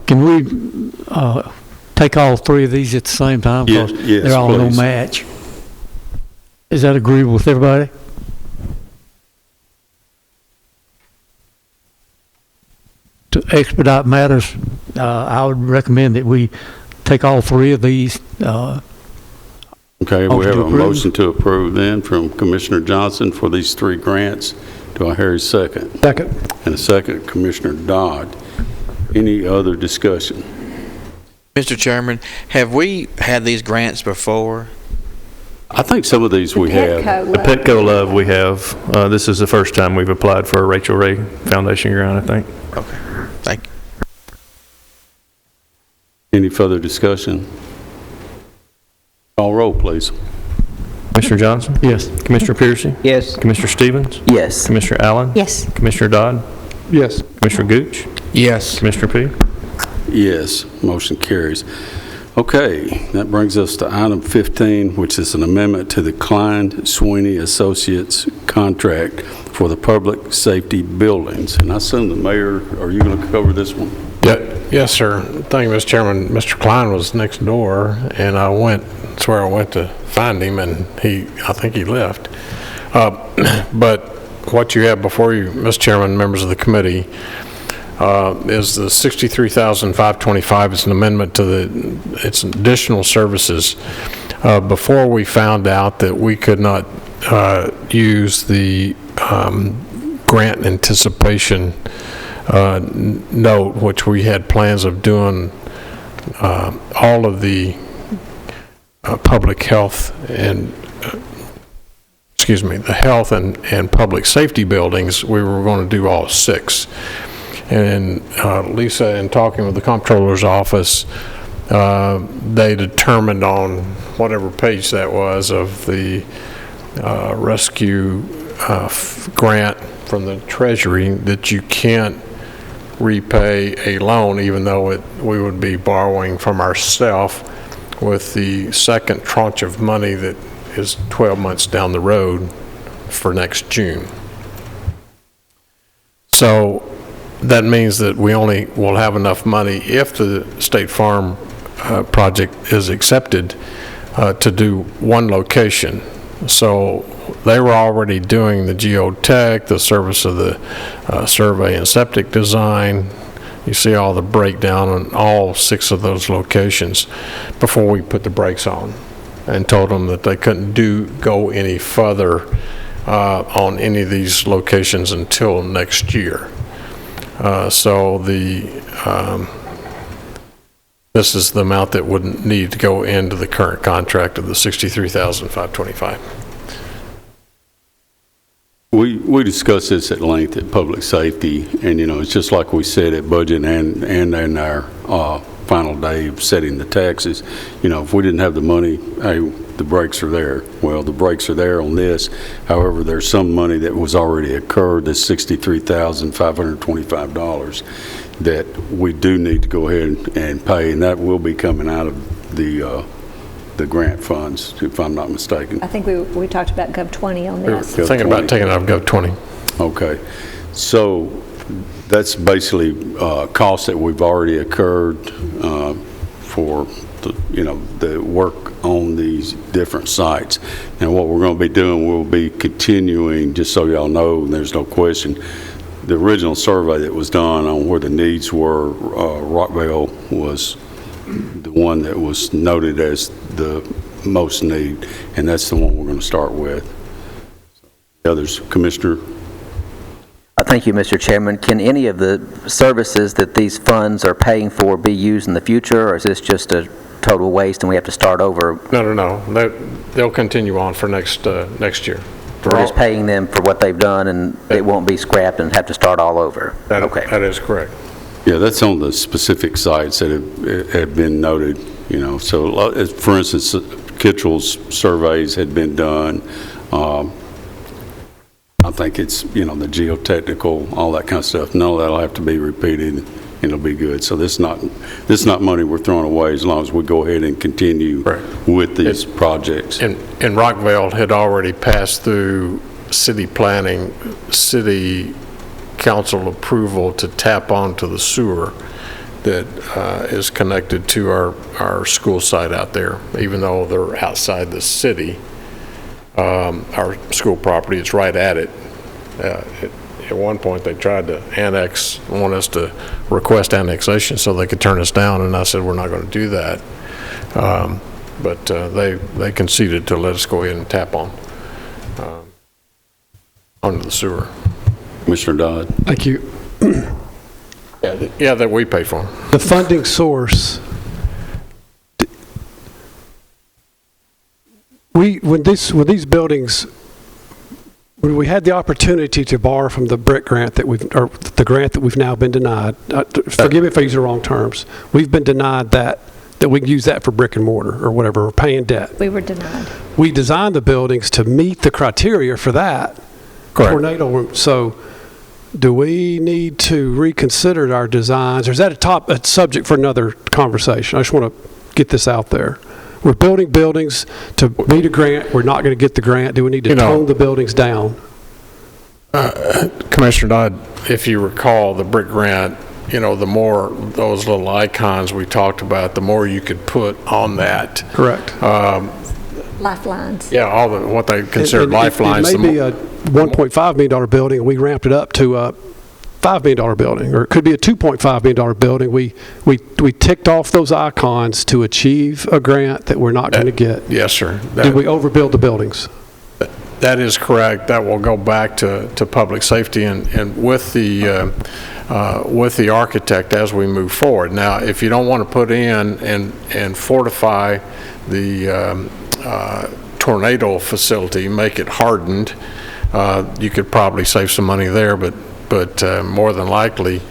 Can we take all three of these at the same time? Yes, they're all please. no match. Is that agreeable with everybody? To expedite matters, I would recommend that we take all three of these. Okay, we Motion have to a approve. motion to approve then from Commissioner Johnson for these 3 grants. Do I hear a second? Second. And a second, Commissioner Dodd. Any other discussion? Mr. Chairman, have we had these grants before? I think some of these we have. The Petco Love we have. This is the first time we've applied for a Rachel Ray Foundation grant, I think. Okay, thank you. Any further discussion? Call roll, please. Commissioner Johnson? Yes. Commissioner Piercy? Yes. Commissioner Stevens? Yes. Commissioner Allen? Yes. Commissioner Dodd? Yes. Commissioner Gooch? Yes. Commissioner P? Yes, motion carries. Okay, that brings us to item 15, which is an amendment to the Klein Sweeney Associates contract for the public safety buildings. And I assume the mayor, are you going to cover this one? Yes, sir. Thank you, Mr. Chairman. Mr. Klein was next door, and that's where I went to find him, and I think he left. But what you have before you, Mr. Chairman, members of the committee, is the $63,525. It's an amendment to it's additional services. Before we found out that we could not use the grant anticipation note, which we had plans of doing all of the public health and the health and public safety buildings, we were going to do all 6. And Lisa, in talking with the comptroller's office, they determined on whatever page that was of the rescue grant from the Treasury that you can't repay a loan, even though we would be borrowing from ourselves with the second tranche of money that is 12 months down the road for next June. So that means that we only will have enough money if the State Farm project is accepted to do one location. So they were already doing the geotech, the service of the survey and septic design. You see all the breakdown on all 6 of those locations before we put the brakes on and told them that they couldn't go any further on any of these locations until next year. So this is the amount that wouldn't need to go into the current contract of the $63,525. We discussed this at length at Public Safety, and it's just like we said at budget and in our final day of setting the taxes. If we didn't have the money, hey, the brakes are there. Well, the brakes are there on this. However, there's some money that was already occurred, this $63,525, that we do need to go ahead and pay, and that will be coming out of the grant funds, if I'm not mistaken. I think we talked about Gov 20 on this. Thinking about taking it out of Gov 20. Okay. So that's basically costs that we've already occurred for the work on these different sites. And what we're going to be doing, we'll be continuing, just so y'all know, and there's no question, the original survey that was done on where the needs were, Rockville was the one that was noted as the most need, and that's the one we're going to start with. The others, Commissioner? Thank you, Mr. Chairman. Can any of the services that these funds are paying for be used in the future, or is this just a total waste and we have to start over. No. They'll continue on for next year. We're just paying them for what they've done, and it won't be scrapped and have to start all over. Okay. That is correct. Yeah, that's on the specific sites that have been noted, you know. So, for instance, Kittrell's surveys had been done. I think it's, you know, the geotechnical, all that kind of stuff. None of that'll have to be repeated, and it'll be good. So this is not money we're throwing away as long as we go ahead and continue with these projects. And Rockville had already passed through city planning, city council approval to tap onto the sewer that is connected to our school site out there. Even though they're outside the city, our school property is right at it. At one point, they tried to want us to request annexation so they could turn us down, and I said, we're not going to do that. But they conceded to let us go ahead and tap onto the sewer. Commissioner Dodd. Thank you. Yeah, that we pay for. The funding source, when these buildings, when we had the opportunity to borrow from the BRIC grant the grant that we've now been denied, forgive me if I use the wrong terms, we've been denied that we can use that for brick and mortar or whatever, or paying debt. We were denied. We designed the buildings to meet the criteria for that. Correct. Tornado. So do we need to reconsider our designs, or is that a subject for another conversation? I just want to get this out there. We're building buildings to meet a grant. We're not going to get the grant. Do we need to tone the buildings down? Commissioner Dodd, if you recall the BRIC grant, you know, the more those little icons we talked about, the more you could put on that. Correct. Lifelines. Yeah, all what they consider lifelines. It may be a $1.5 million building, and we ramped it up to a $5 million building, or it could be a $2.5 million building. We ticked off those icons to achieve a grant that we're not going to get. Yes, sir. Did we overbuild the buildings? That is correct. That will go back to public safety and with the architect as we move forward. Now, if you don't want to put in and fortify the tornado facility, make it hardened, you could probably save some money there, but more than likely,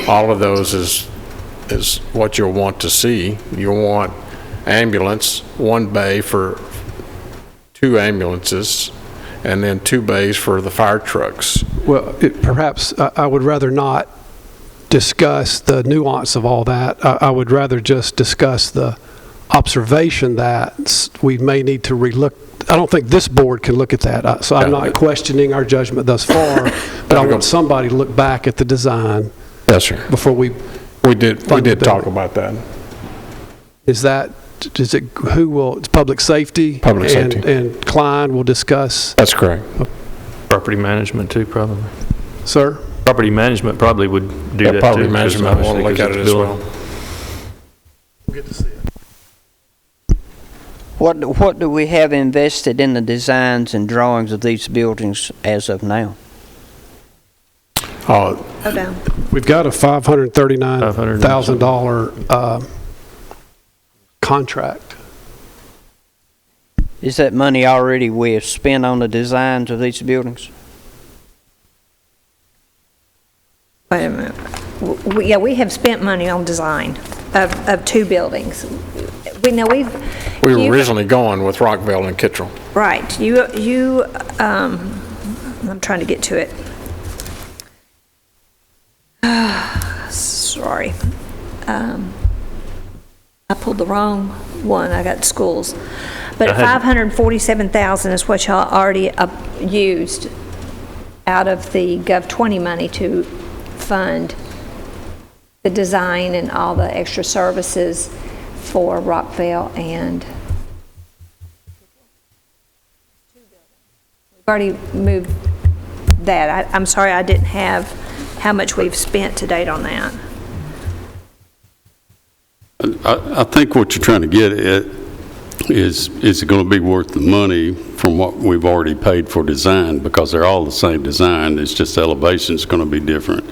all of those is what you'll want to see. You'll want ambulance, one bay for 2 ambulances, and then 2 bays for the fire trucks. Well, perhaps I would rather not discuss the nuance of all that. I would rather just discuss the observation that we may need to relook. I don't think this board can look at that. So I'm not questioning our judgment thus far, but I want somebody to look back at the design. Yes, sir. Before we did talk about that. Is it who will? It's public safety. Public safety. And Klein will discuss. That's correct. Property management too, probably. Sir. Property management probably would do that too. Property management will look at it as well. Good to see it. What do we have invested in the designs and drawings of these buildings as of now? Down. We've got a $539,000 contract. Is that money already we have spent on the designs of these buildings? Wait a minute. We have spent money on design of 2 buildings. We were originally going with Rockville and Kittrell. Right. I'm trying to get to it. Sorry. I pulled the wrong one. I got schools. But $547,000 is what y'all already used out of the Gov 20 money to fund the design and all the extra services for Rockville and we've already moved that. I'm sorry I didn't have how much we've spent to date on that. I think what you're trying to get at is it going to be worth the money from what we've already paid for design, because they're all the same design. It's just the elevation's going to be different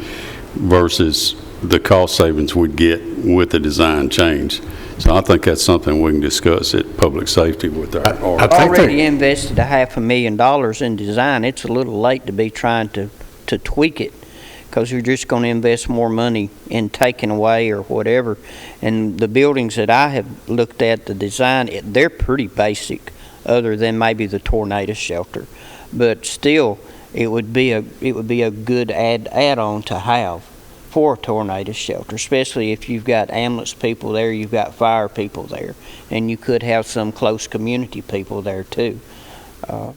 versus the cost savings we'd get with the design change. So I think that's something we can discuss at public safety with our. Already invested $500,000 in design. It's a little late to be trying to tweak it, because you're just going to invest more money in taking away or whatever. And the buildings that I have looked at, the design, they're pretty basic, other than maybe the tornado shelter. But still, it would be a good add-on to have for a tornado shelter, especially if you've got ambulance people there, you've got fire people there, and you could have some close community people there too. I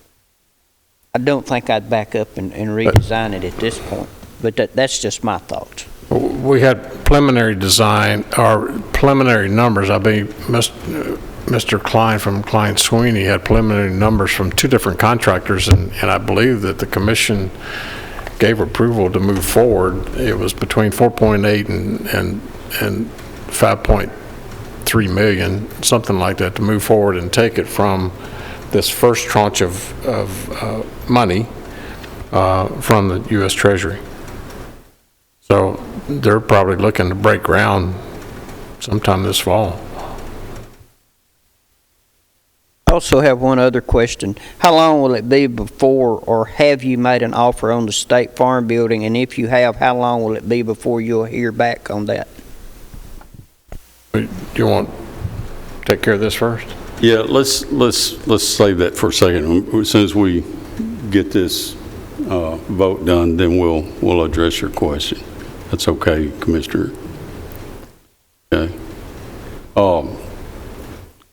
don't think I'd back up and redesign it at this point, but that's just my thoughts. We had preliminary design, or preliminary numbers. I believe Mr. Klein from Klein Sweeney had preliminary numbers from 2 different contractors, and I believe that the commission gave approval to move forward. It was between 4.8 and 5.3 million, something like that, to move forward and take it from this first tranche of money from the U.S. Treasury. So they're probably looking to break ground sometime this fall. I also have one other question. How long will it be before, or have you made an offer on the State Farm building? And if you have, how long will it be before you'll hear back on that? Do you want to take care of this first? Yeah, let's save that for a second. As soon as we get this vote done, then we'll address your question. That's okay, Commissioner. Okay.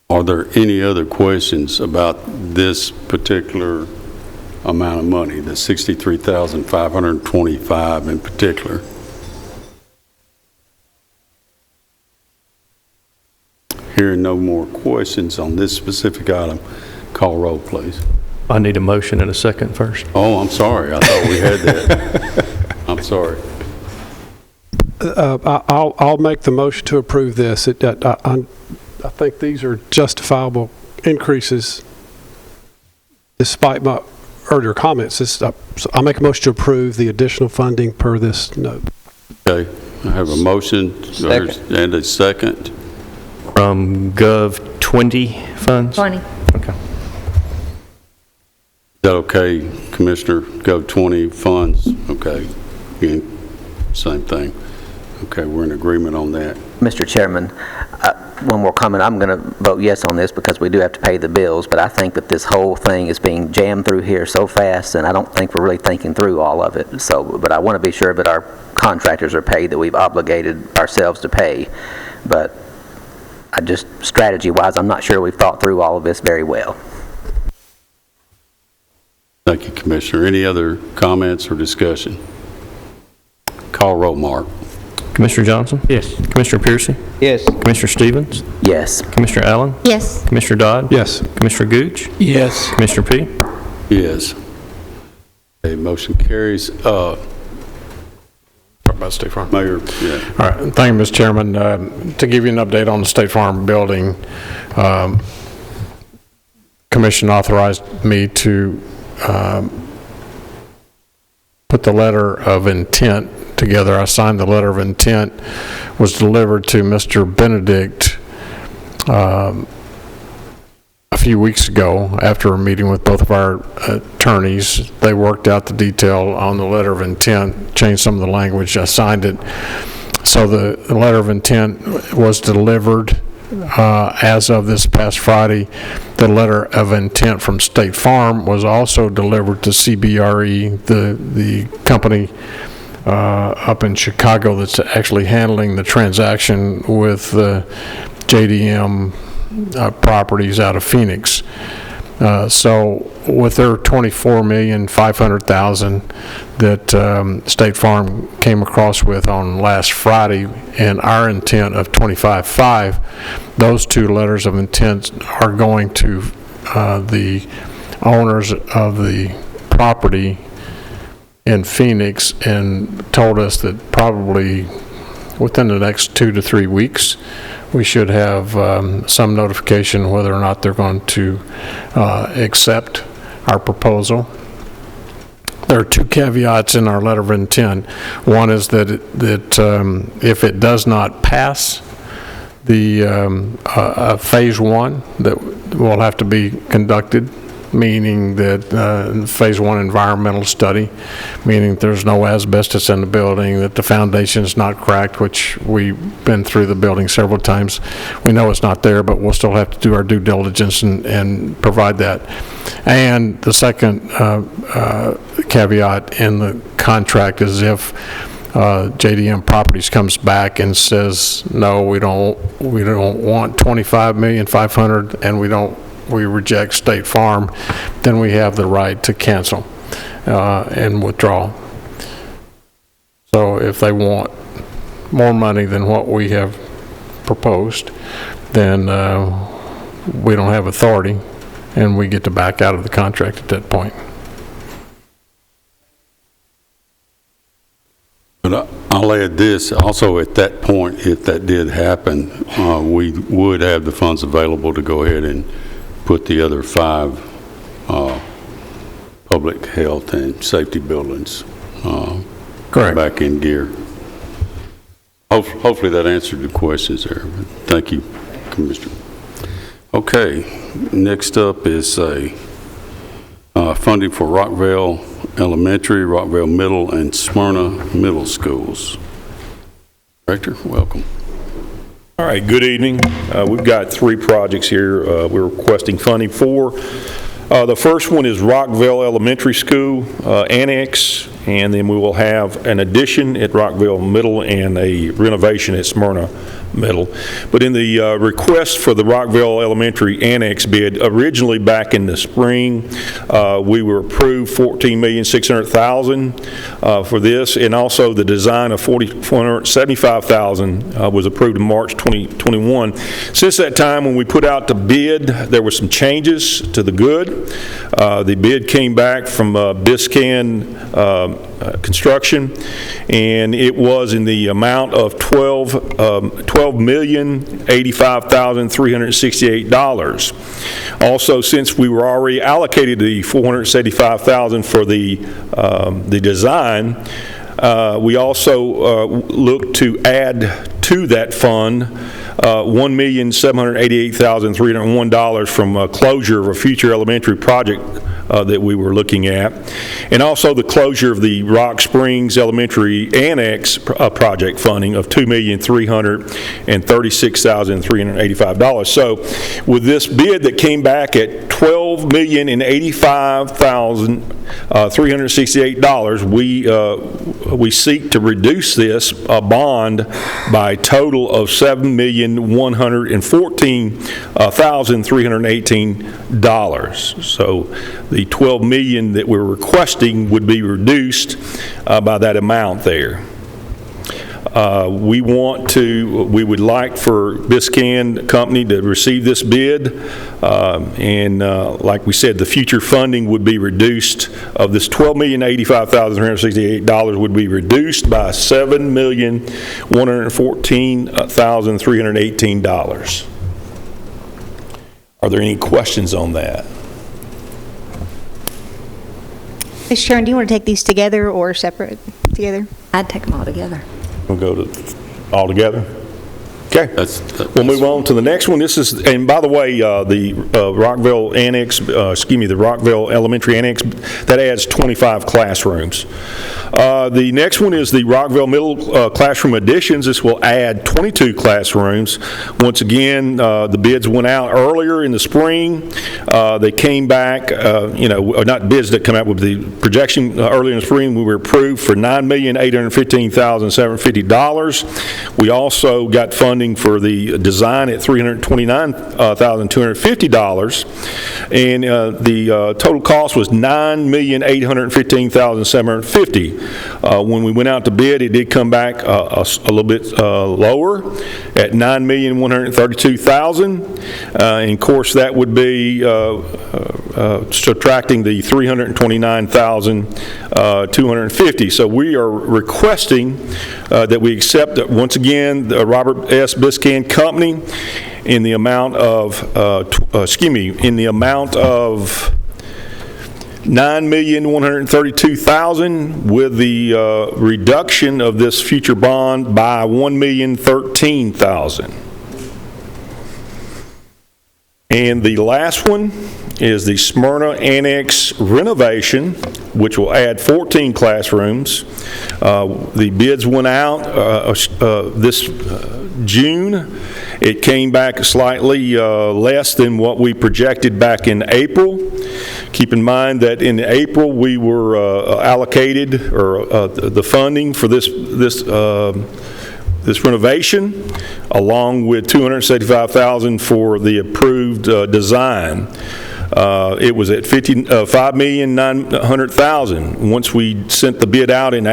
Are there any other questions about this particular amount of money, the $63,525 in particular? Hearing no more questions on this specific item, call roll, please. I need a motion and a second first. Oh, I'm sorry. I thought we had that. I'm sorry. I'll make the motion to approve this. I think these are justifiable increases despite my earlier comments. So I'll make a motion to approve the additional funding per this note. Okay. I have a motion and a second. From Gov 20 funds? 20. Okay. Is that okay, Commissioner? Gov 20 funds? Okay. Again, same thing. Okay, we're in agreement on that. Mr. Chairman, one more comment. I'm going to vote yes on this because we do have to pay the bills, but I think that this whole thing is being jammed through here so fast, and I don't think we're really thinking through all of it. So, but I want to be sure that our contractors are paid, that we've obligated ourselves to pay. But I just, strategy-wise, I'm not sure we've thought through all of this very well. Thank you, Commissioner. Any other comments or discussion? Call roll, Mark. Commissioner Johnson? Yes. Commissioner Piercy? Yes. Commissioner Stevens? Yes. Commissioner Allen? Yes. Commissioner Dodd? Yes. Commissioner Gooch? Yes. Commissioner P? Yes. Okay, motion carries. Talk about State Farm. Mayor, yeah. All right, thank you, Mr. Chairman. To give you an update on the State Farm building, Commission authorized me to put the letter of intent together. I signed the letter of intent, was delivered to Mr. Benedict a few weeks ago after a meeting with both of our attorneys. They worked out the detail on the letter of intent, changed some of the language. I signed it. So the letter of intent was delivered as of this past Friday. The letter of intent from State Farm was also delivered to CBRE, the company up in Chicago that's actually handling the transaction with the JDM properties out of Phoenix. So with their $24,500,000 that State Farm came across with on last Friday, and our intent of $25,500, those two letters of intent are going to the owners of the property in Phoenix, and told us that probably within the next 2 to 3 weeks we should have some notification whether or not they're going to accept our proposal. There are two caveats in our letter of intent. One is that if it does not pass, Phase 1 that will have to be conducted, meaning that Phase 1 environmental study, meaning there's no asbestos in the building, that the foundation's not cracked, which we've been through the building several times. We know it's not there, but we'll still have to do our due diligence and provide that. And the second caveat in the contract is if JDM Properties comes back and says, no, we don't want $25,500,000 and we reject State Farm, then we have the right to cancel and withdraw. So if they want more money than what we have proposed, then we don't have authority and we get to back out of the contract at that point. But I'll add this, also at that point, if that did happen, we would have the funds available to go ahead and put the other 5 public health and safety buildings back in gear. Hopefully that answered the questions there. Thank you, Commissioner. Okay, next up is funding for Rockville Elementary, Rockville Middle, and Smyrna Middle Schools. Director, welcome. All right, good evening. We've got 3 projects here we're requesting funding for. The first one is Rockville Elementary School Annex, and then we will have an addition at Rockville Middle and a renovation at Smyrna Middle. But in the request for the Rockville Elementary Annex bid, originally back in the spring, we were approved $14,600,000 for this, and also the design of $475,000 was approved in March 2021. Since that time, when we put out the bid, there were some changes to the good. The bid came back from Biscan Construction, and it was in the amount of $12,085,368. Also, since we were already allocated the $475,000 for the design, we also looked to add to that fund $1,788,301 from closure of a future elementary project that we were looking at, and also the closure of the Rock Springs Elementary Annex project funding of $2,336,385. So with this bid that came back at $12,085,368, we seek to reduce this bond by a total of $7,114,318. So the $12 million that we're requesting would be reduced by that amount there. We would like for Biscan Company to receive this bid, and like we said, the future funding would be reduced of this $12,085,368 would be reduced by $7,114,318. Are there any questions on that? Mr. Chairman, do you want to take these together or separate together? I'd take them all together. We'll go to all together. Okay. We'll move on to the next one. This is, and by the way, the Rockville Annex, the Rockville Elementary Annex, that adds 25 classrooms. The next one is the Rockville Middle Classroom Additions. This will add 22 classrooms. Once again, the bids went out earlier in the spring. They came back, not bids that come out with the projection earlier in the spring. We were approved for $9,815,750. We also got funding for the design at $329,250, and the total cost was $9,815,750. When we went out to bid, it did come back a little bit lower at $9,132,000, and of course that would be subtracting the $329,250. So we are requesting that we accept once again the Robert S. Biscan Company in the amount of $9,132,000 with the reduction of this future bond by $1,013,000. And the last one is the Smyrna Annex renovation, which will add 14 classrooms. The bids went out this June. It came back slightly less than what we projected back in April. Keep in mind that in April we were allocated the funding for this renovation, along with $275,000 for the approved design. It was at $5,900,000. Once we sent the bid out in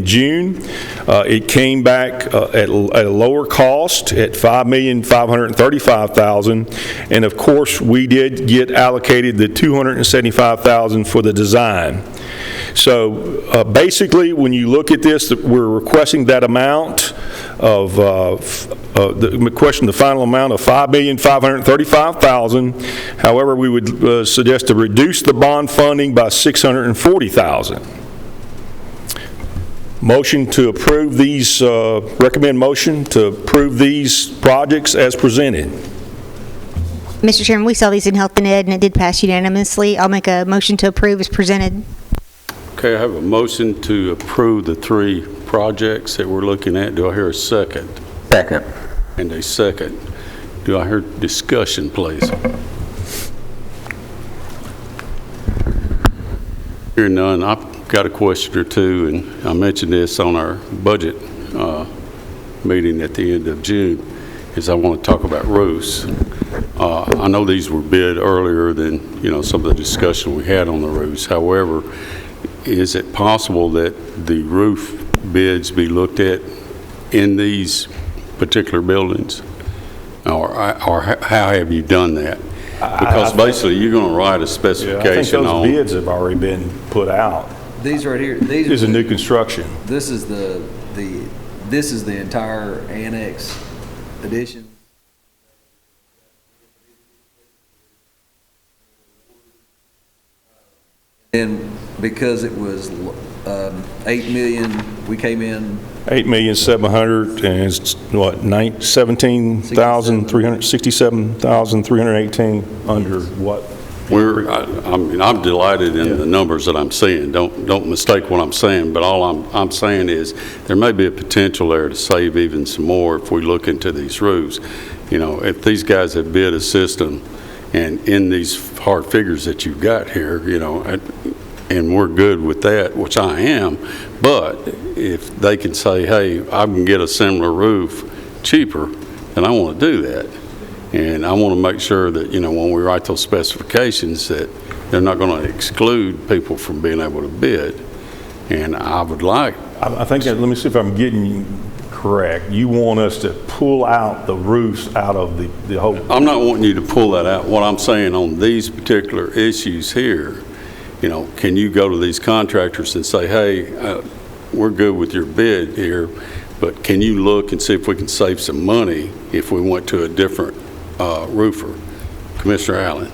June, it came back at a lower cost at $5,535,000, and of course we did get allocated the $275,000 for the design. So basically, when you look at this, we're requesting that amount of the final amount of $5,535,000. However, we would suggest to reduce the bond funding by $640,000. Motion to approve these, recommend motion to approve these projects as presented. Mr. Chairman, we saw these in Health and Ed, and it did pass unanimously. I'll make a motion to approve as presented. Okay, I have a motion to approve the 3 projects that we're looking at. Do I hear a second? Second. And a second. Do I hear discussion, please? Hearing none, I've got a question or two, and I mentioned this on our budget meeting at the end of June, is I want to talk about roofs. I know these were bid earlier than, some of the discussion we had on the roofs. However, is it possible that the roof bids be looked at in these particular buildings? Or how have you done that? Because basically you're going to write a specification on... I think those bids have already been put out. These right here. These are new construction. This is the entire annex addition. And because it was 8 million, we came in 8,700,000 and it's what, 17,367,318 under what? I'm delighted in the numbers that I'm seeing. Don't mistake what I'm saying, but all I'm saying is there may be a potential there to save even some more if we look into these roofs. If these guys have bid a system and in these hard figures that you've got here, and we're good with that, which I am, but if they can say, hey, I can get a similar roof cheaper, then I want to do that. And I want to make sure that, when we write those specifications, that they're not going to exclude people from being able to bid. And I would like... I think, let me see if I'm getting you correct. You want us to pull out the roofs out of the whole... I'm not wanting you to pull that out. What I'm saying on these particular issues here, can you go to these contractors and say, hey, we're good with your bid here, but can you look and see if we can save some money if we went to a different roofer? Commissioner Allen.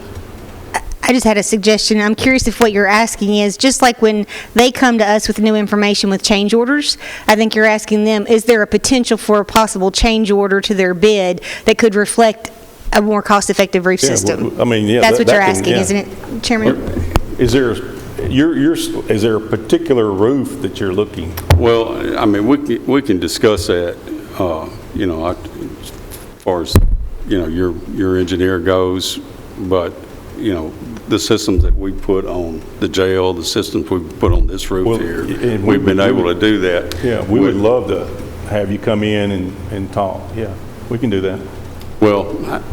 I just had a suggestion. I'm curious if what you're asking is, just like when they come to us with new information with change orders, I think you're asking them, is there a potential for a possible change order to their bid that could reflect a more cost-effective roof system? That's what you're asking, isn't it, Chairman? Is there a particular roof that you're looking? Well, we can discuss that, as far as, your engineer goes, but, the systems that we put on the jail, the systems we put on this roof here, we've been able to do that. Yeah, we would love to have you come in and talk. Yeah, we can do that. Well,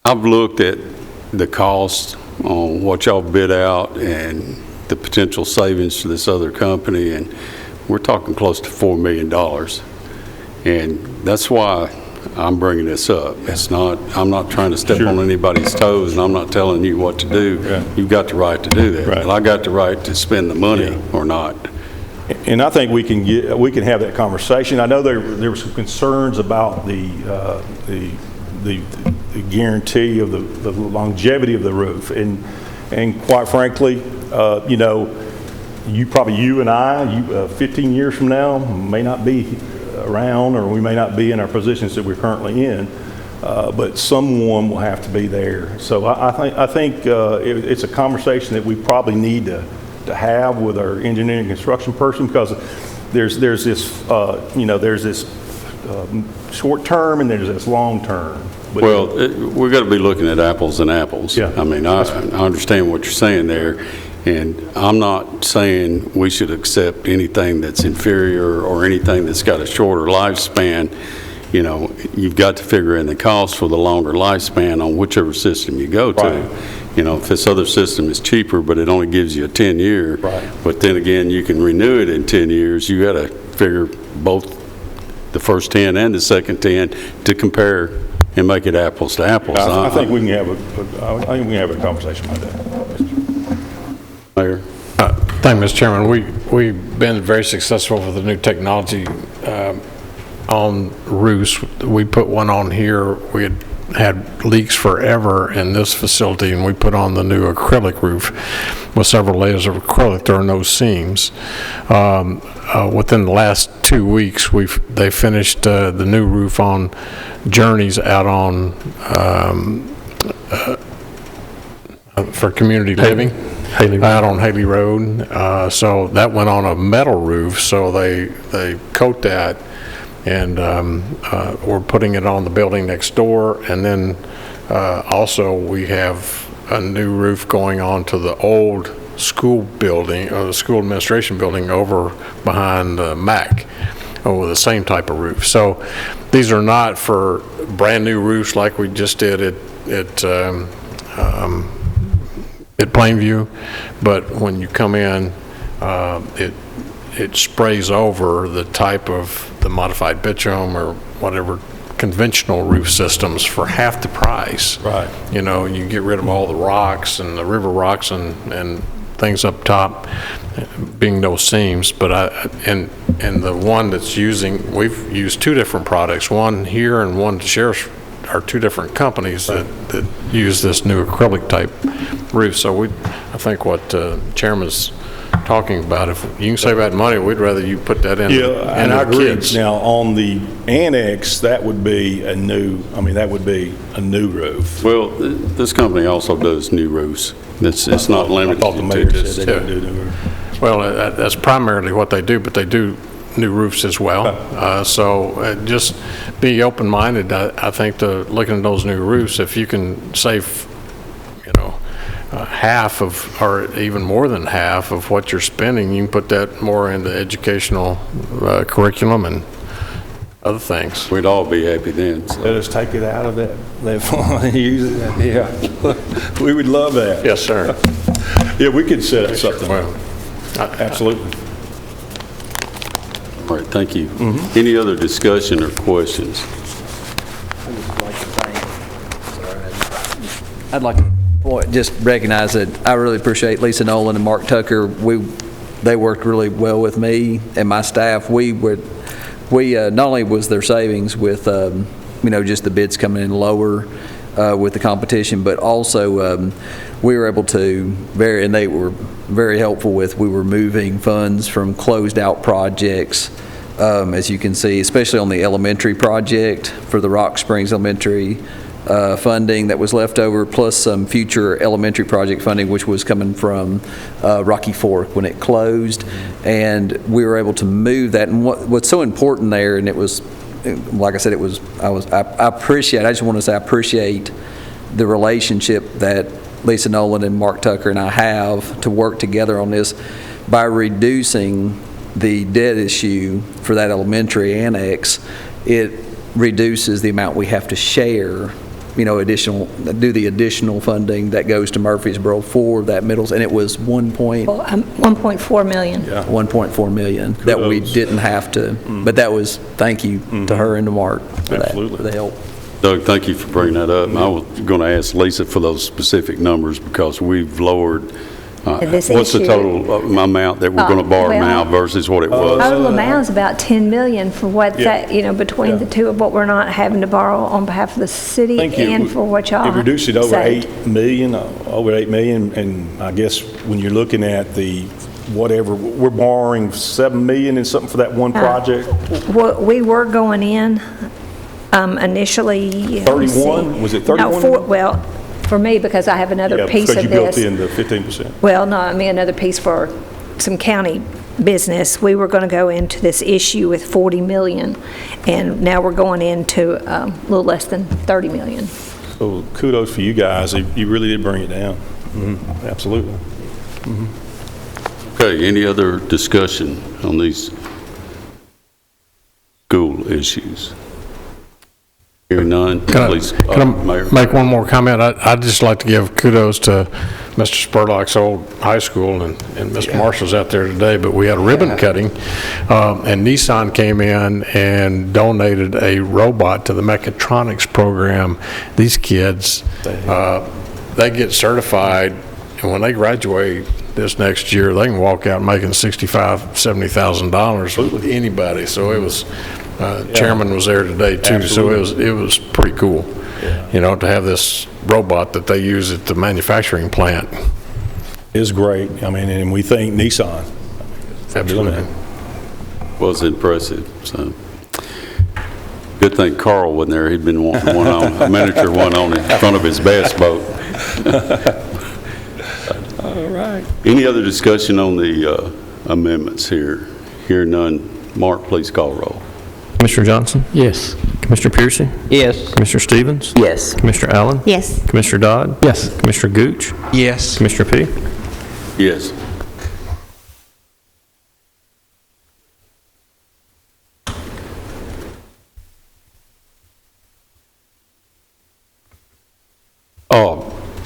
I've looked at the cost on what y'all bid out and the potential savings to this other company, and we're talking close to $4 million. And that's why I'm bringing this up. I'm not trying to step on anybody's toes, and I'm not telling you what to do. Yeah. You've got the right to do that. Right. But I got the right to spend the money or not. And I think we can have that conversation. I know there were some concerns about the guarantee of the longevity of the roof, and quite frankly, you and I, 15 years from now may not be around, or we may not be in our positions that we're currently in. but someone will have to be there. So I think it's a conversation that we probably need to have with our engineering and construction person, because there's this, there's this short term and there's this long term. Well, we're going to be looking at apples and apples. Yeah. I mean, I understand what you're saying there, and I'm not saying we should accept anything that's inferior or anything that's got a shorter lifespan. You know, you've got to figure in the cost for the longer lifespan on whichever system you go to. Right. You know, if this other system is cheaper, but it only gives you a 10-year, right. But then again, you can renew it in 10 years, you got to figure both the first 10 and the second 10 to compare and make it apples to apples. I think we can have a conversation about that. Mayor? Thank you, Mr. Chairman. We've been very successful with the new technology on roofs. We put one on here. We had leaks forever in this facility, and we put on the new acrylic roof with several layers of acrylic. There are no seams. Within the last 2 weeks, they finished the new roof on Journeys out on for community living. Out on Haley Road. So that went on a metal roof, so they coat that, and we're putting it on the building next door. And then also we have a new roof going on to the old school building, or the school administration building over behind MAC, with the same type of roof. So these are not for brand new roofs like we just did at Plainview, but when you come in, it sprays over the type of the modified bitumen or whatever conventional roof systems for half the price. Right. You know, you get rid of all the rocks and the river rocks and things up top, being no seams. But and the one that's we've used two different products, one here and one to Sheriff's, are two different companies that use this new acrylic type roof. So I think what Chairman's talking about, if you can save that money, we'd rather you put that in. Yeah, and I agree. Kids. Now, on the annex, that would be a new roof. Well, this company also does new roofs. It's not limited I thought the to mayor just. said they would do new roofs. Well, that's primarily what they do, but they do new roofs as well. So just be open-minded. I think looking at those new roofs, if you can save, half of, or even more than half of what you're spending, you can put that more into educational curriculum and other things. We'd all be happy then. So. Let us take it out of that fund and use it. Yeah, we would love that. Yes, sir. Yeah, we could set up something. Well, absolutely. All right, thank you. Any other discussion or questions? I'd like to just recognize that I really appreciate Lisa Nolan and Mark Tucker. They worked really well with me and my staff. We not only was there savings with just the bids coming in lower with the competition, but also we were able to and they were very helpful with. We were moving funds from closed out projects, as you can see, especially on the elementary project for the Rock Springs Elementary. Funding that was left over, plus some future elementary project funding, which was coming from Rocky Fork when it closed, and we were able to move that. And what's so important there, and it was, like I said, I appreciate. I just want to say I appreciate the relationship that Lisa Nolan and Mark Tucker and I have to work together on this by reducing the debt issue for that elementary annex. It reduces the amount we have to share. Do the additional funding that goes to Murfreesboro for that middles, and it was 1.4 million. Yeah. 1.4 million that we didn't have to, but that was thank you to her and to Mark for that, for the help. Doug, thank you for bringing that up. I was going to ask Lisa for those specific numbers because we've lowered. What's the total amount that we're going to borrow now versus what it was? Total amount is about 10 million for what that, between the two of what we're not having to borrow on behalf of the city and for what y'all It reduced it over saved. $8 million, and I guess when you're looking at the whatever, we're borrowing $7 million and something for that one project. We were going in Initially, let me see. 31? Was it No, 31? well, for me, because I have another piece of because you built this. in the 15%. Well, no, I mean another piece for some county business. We were going to go into this issue with 40 million, and now we're going into a little less than 30 million. So kudos for you guys. You really did bring it down. Absolutely. Okay, any other discussion on these school issues? Hearing none, please, Mayor. Make one more comment? I'd just like to give kudos to Mr. Spurlock's old high school, and Mr. Marshall's out there today, but we had a ribbon cutting, and Nissan came in and donated a robot to the mechatronics program. These kids, they get certified, and when they graduate this next year, they can walk out making $65,000, $70,000 with anybody. So it was, Chairman was there today too, Absolutely. so it was pretty cool, you know, to have this robot that they use at the manufacturing plant. It's great. I mean, and we thank Nissan. Absolutely. Was impressive, so. Good thing Carl wasn't there. He'd been wanting one on, a miniature one on in front of his bass boat. All right. Any other discussion on the amendments here? Hear none. Mark, please call roll. Commissioner Johnson? Yes. Commissioner Piercy? Yes. Commissioner Stevens? Yes. Commissioner Allen? Yes. Commissioner Dodd? Yes. Commissioner Gooch? Yes. Commissioner Petty? Yes.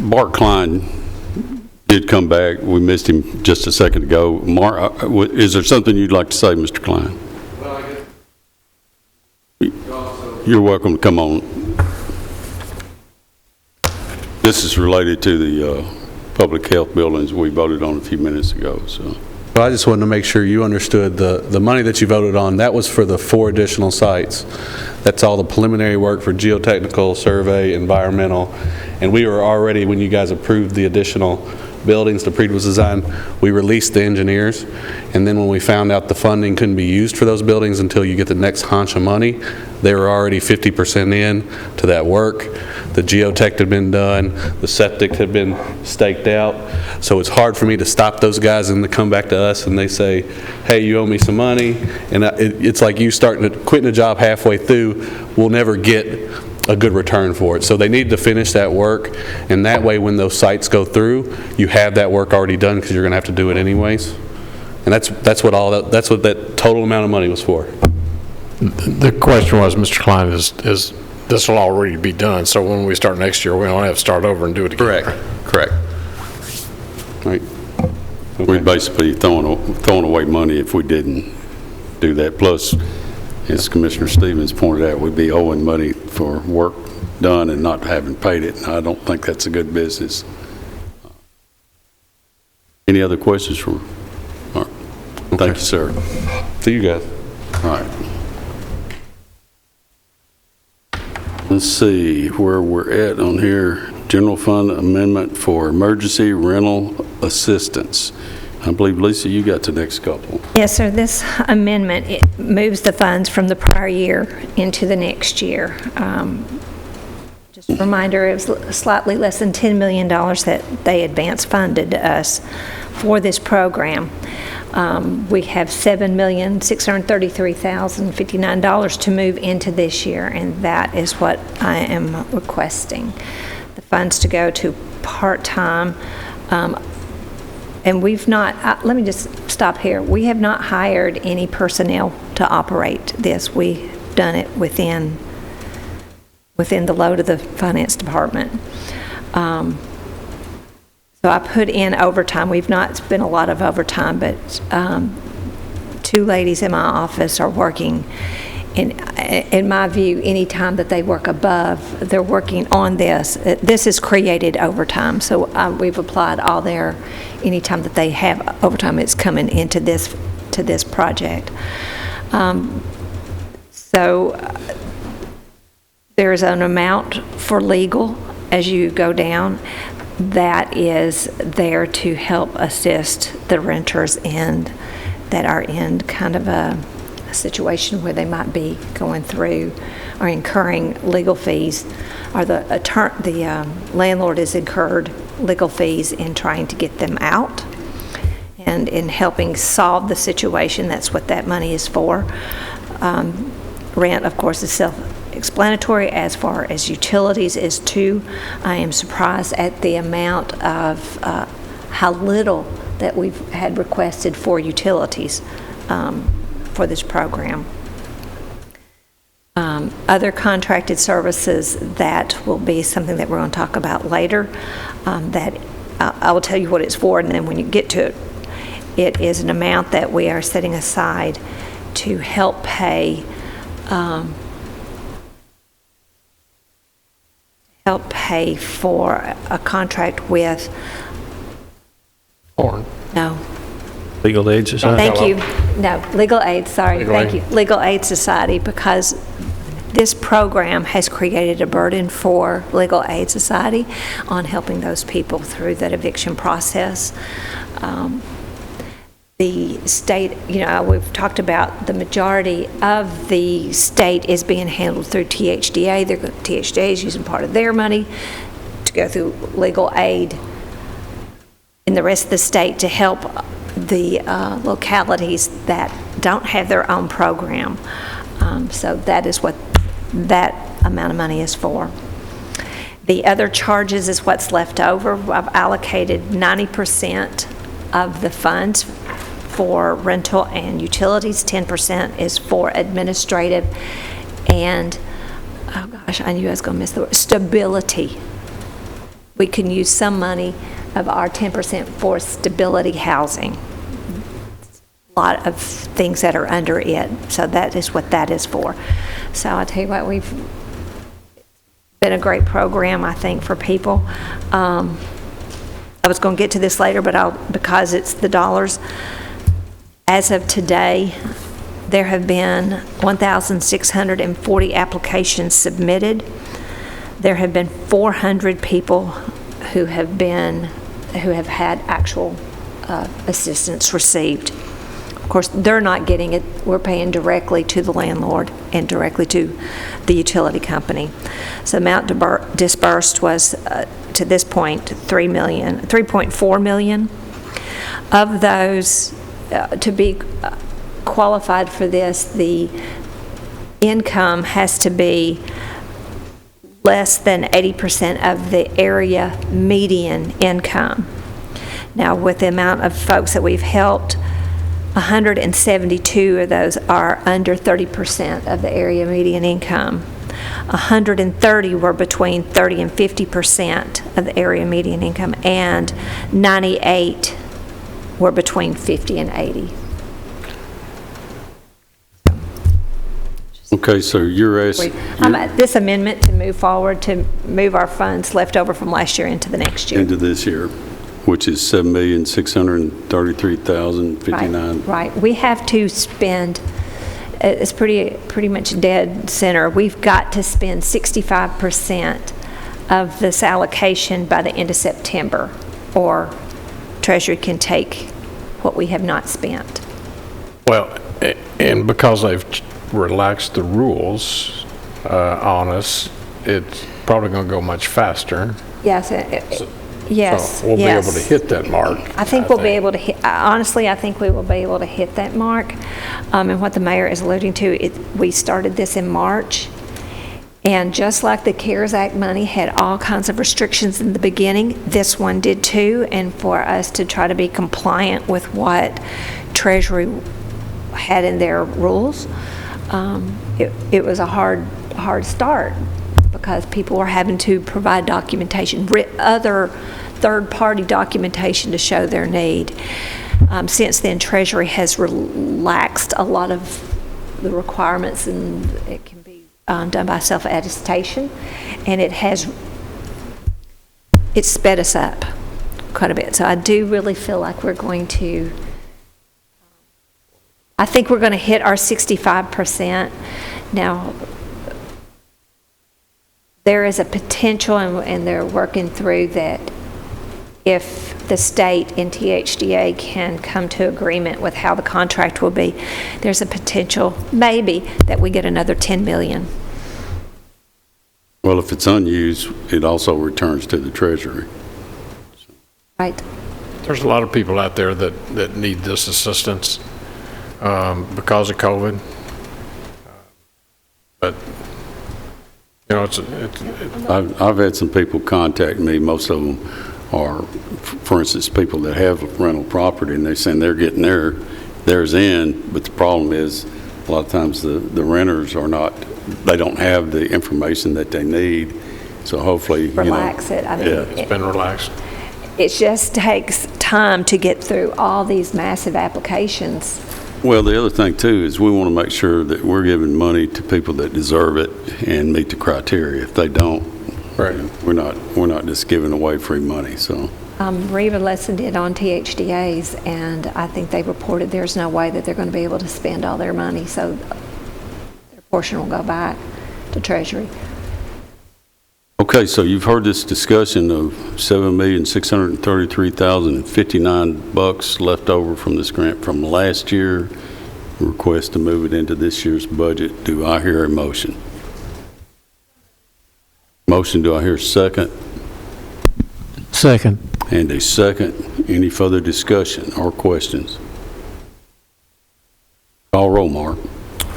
Mark Klein did come back. We missed him just a second ago. Mark, is there something you'd like to say, Mr. Klein? You're welcome to come on. This is related to the public health buildings we voted on a few minutes ago, so. Well, I just wanted to make sure you understood the money that you voted on, that was for the 4 additional sites. That's all the preliminary work for geotechnical, survey, environmental, and we were already, when you guys approved the additional buildings, the pre-was design, we released the engineers, and then when we found out the funding couldn't be used for those buildings until you get the next tranche of money, they were already 50% in to that work. The geotech had been done, the septic had been staked out, so it's hard for me to stop those guys and to come back to us and they say, hey, you owe me some money, and it's like you quitting a job halfway through, we'll never get a good return for it. So they need to finish that work, and that way when those sites go through, you have that work already done because you're going to have to do it anyways. And that's what that total amount of money was for. The question was, Mr. Klein, is this will already be done, so when we start next year, we don't have to start over and do it again. Correct. Right. We're basically throwing away money if we didn't do that. Plus, as Commissioner Stevens pointed out, we'd be owing money for work done and not having paid it. And I don't think that's a good business. Any other questions for Mark? Thank you, sir. See you guys. All right. Let's see where we're at on here. General Fund Amendment for Emergency Rental Assistance. I believe, Lisa, you got the next couple. Yes, sir. This amendment, it moves the funds from the prior year into the next year. Just a reminder, it was slightly less than $10 million that they advance funded to us for this program. We have $7,633,059 to move into this year, and that is what I am requesting. The funds to go to part-time. And we've not, let me just stop here. We have not hired any personnel to operate this. We've done it within the load of the finance department. So I put in overtime. We've not spent a lot of overtime, but 2 ladies in my office are working. In my view, any time that they work above, they're working on this. This has created overtime, so we've applied all their, any time that they have overtime, it's coming into this project. So there's an amount for legal as you go down that is there to help assist the renters that are in kind of a a situation where they might be going through or incurring legal fees, or the landlord has incurred legal fees in trying to get them out. And in helping solve the situation, that's what that money is for. Rent, of course, is self-explanatory. As far as utilities is too, I am surprised at the amount of how little that we've had requested for utilities for this program. Other contracted services, that will be something that we're going to talk about later. That I will tell you what it's for, and then when you get to it, it is an amount that we are setting aside to help pay for a contract with Horn. No. Legal Aid Society? Thank you. No, Legal Aid, sorry. Thank you. Legal Aid Society, because this program has created a burden for Legal Aid Society on helping those people through that eviction process. The state, we've talked about the majority of the state is being handled through THDA. THDA is using part of their money to go through legal aid in the rest of the state to help the localities that don't have their own program. So that is what that amount of money is for. The other charges is what's left over. I've allocated 90% of the funds for rental and utilities. 10% is for administrative and, oh gosh, I knew I was going to miss the word, stability. We can use some money of our 10% for stability housing. A lot of things that are under it, so that is what that is for. So I'll tell you what, we've been a great program, I think, for people. I was going to get to this later, but because it's the dollars. As of today, there have been 1,640 applications submitted. There have been 400 people who have had actual assistance received. Of course, they're not getting it. We're paying directly to the landlord and directly to the utility company. So the amount disbursed was, to this point, $3.4 million. Of those, to be qualified for this, the income has to be less than 80% of the area median income. Now, with the amount of folks that we've helped, 172 of those are under 30% of the area median income. 130 were between 30 and 50% of the area median income, and 98 were between 50 and 80. Okay, so you're asking... This amendment to move forward, to move our funds left over from last year into the next year. Into this year, which is $7,633,059. Right. We have to spend, it's pretty much dead center. We've got to spend 65% of this allocation by the end of September, or Treasury can take what we have not spent. Well, and because they've relaxed the rules on us, it's probably going to go much faster. Yes. Yes. So we'll be able to hit that mark. I think we'll be able to hit, honestly, I think we will be able to hit that mark. And what the mayor is alluding to, we started this in March. And just like the CARES Act money had all kinds of restrictions in the beginning, this one did too. And for us to try to be compliant with what Treasury had in their rules, it was a hard start, because people were having to provide documentation, other third-party documentation to show their need. Since then, Treasury has relaxed a lot of the requirements, and it can be done by self-attestation, and it's sped us up quite a bit. So I do really feel like we're going to, I think we're going to hit our 65%. Now, there is a potential, and they're working through that if the state and THDA can come to agreement with how the contract will be, there's a potential, maybe, that we get another $10 million. Well, if it's unused, it also returns to the Treasury. Right. There's a lot of people out there that need this assistance because of COVID. But, you know, I've had some people contact me. Most of them are, for instance, people that have rental property, and they're saying they're getting theirs in, but the problem is a lot of times the renters are not, they don't have the information that they need. So hopefully, relax it. I mean, it's been relaxed. It just takes time to get through all these massive applications. Well, the other thing too is we want to make sure that we're giving money to people that deserve it and meet the criteria. If they don't, right, we're not just giving away free money. So Reva listened in on THDA's, and I think they reported there's no way that they're going to be able to spend all their money, so their portion will go back to Treasury. okay, so you've heard this discussion of $7,633,059 left over from this grant from last year. Request to move it into this year's budget. Do I hear a motion? Motion, do I hear a second? Second. And a second. Any further discussion or questions? Call roll, Mark.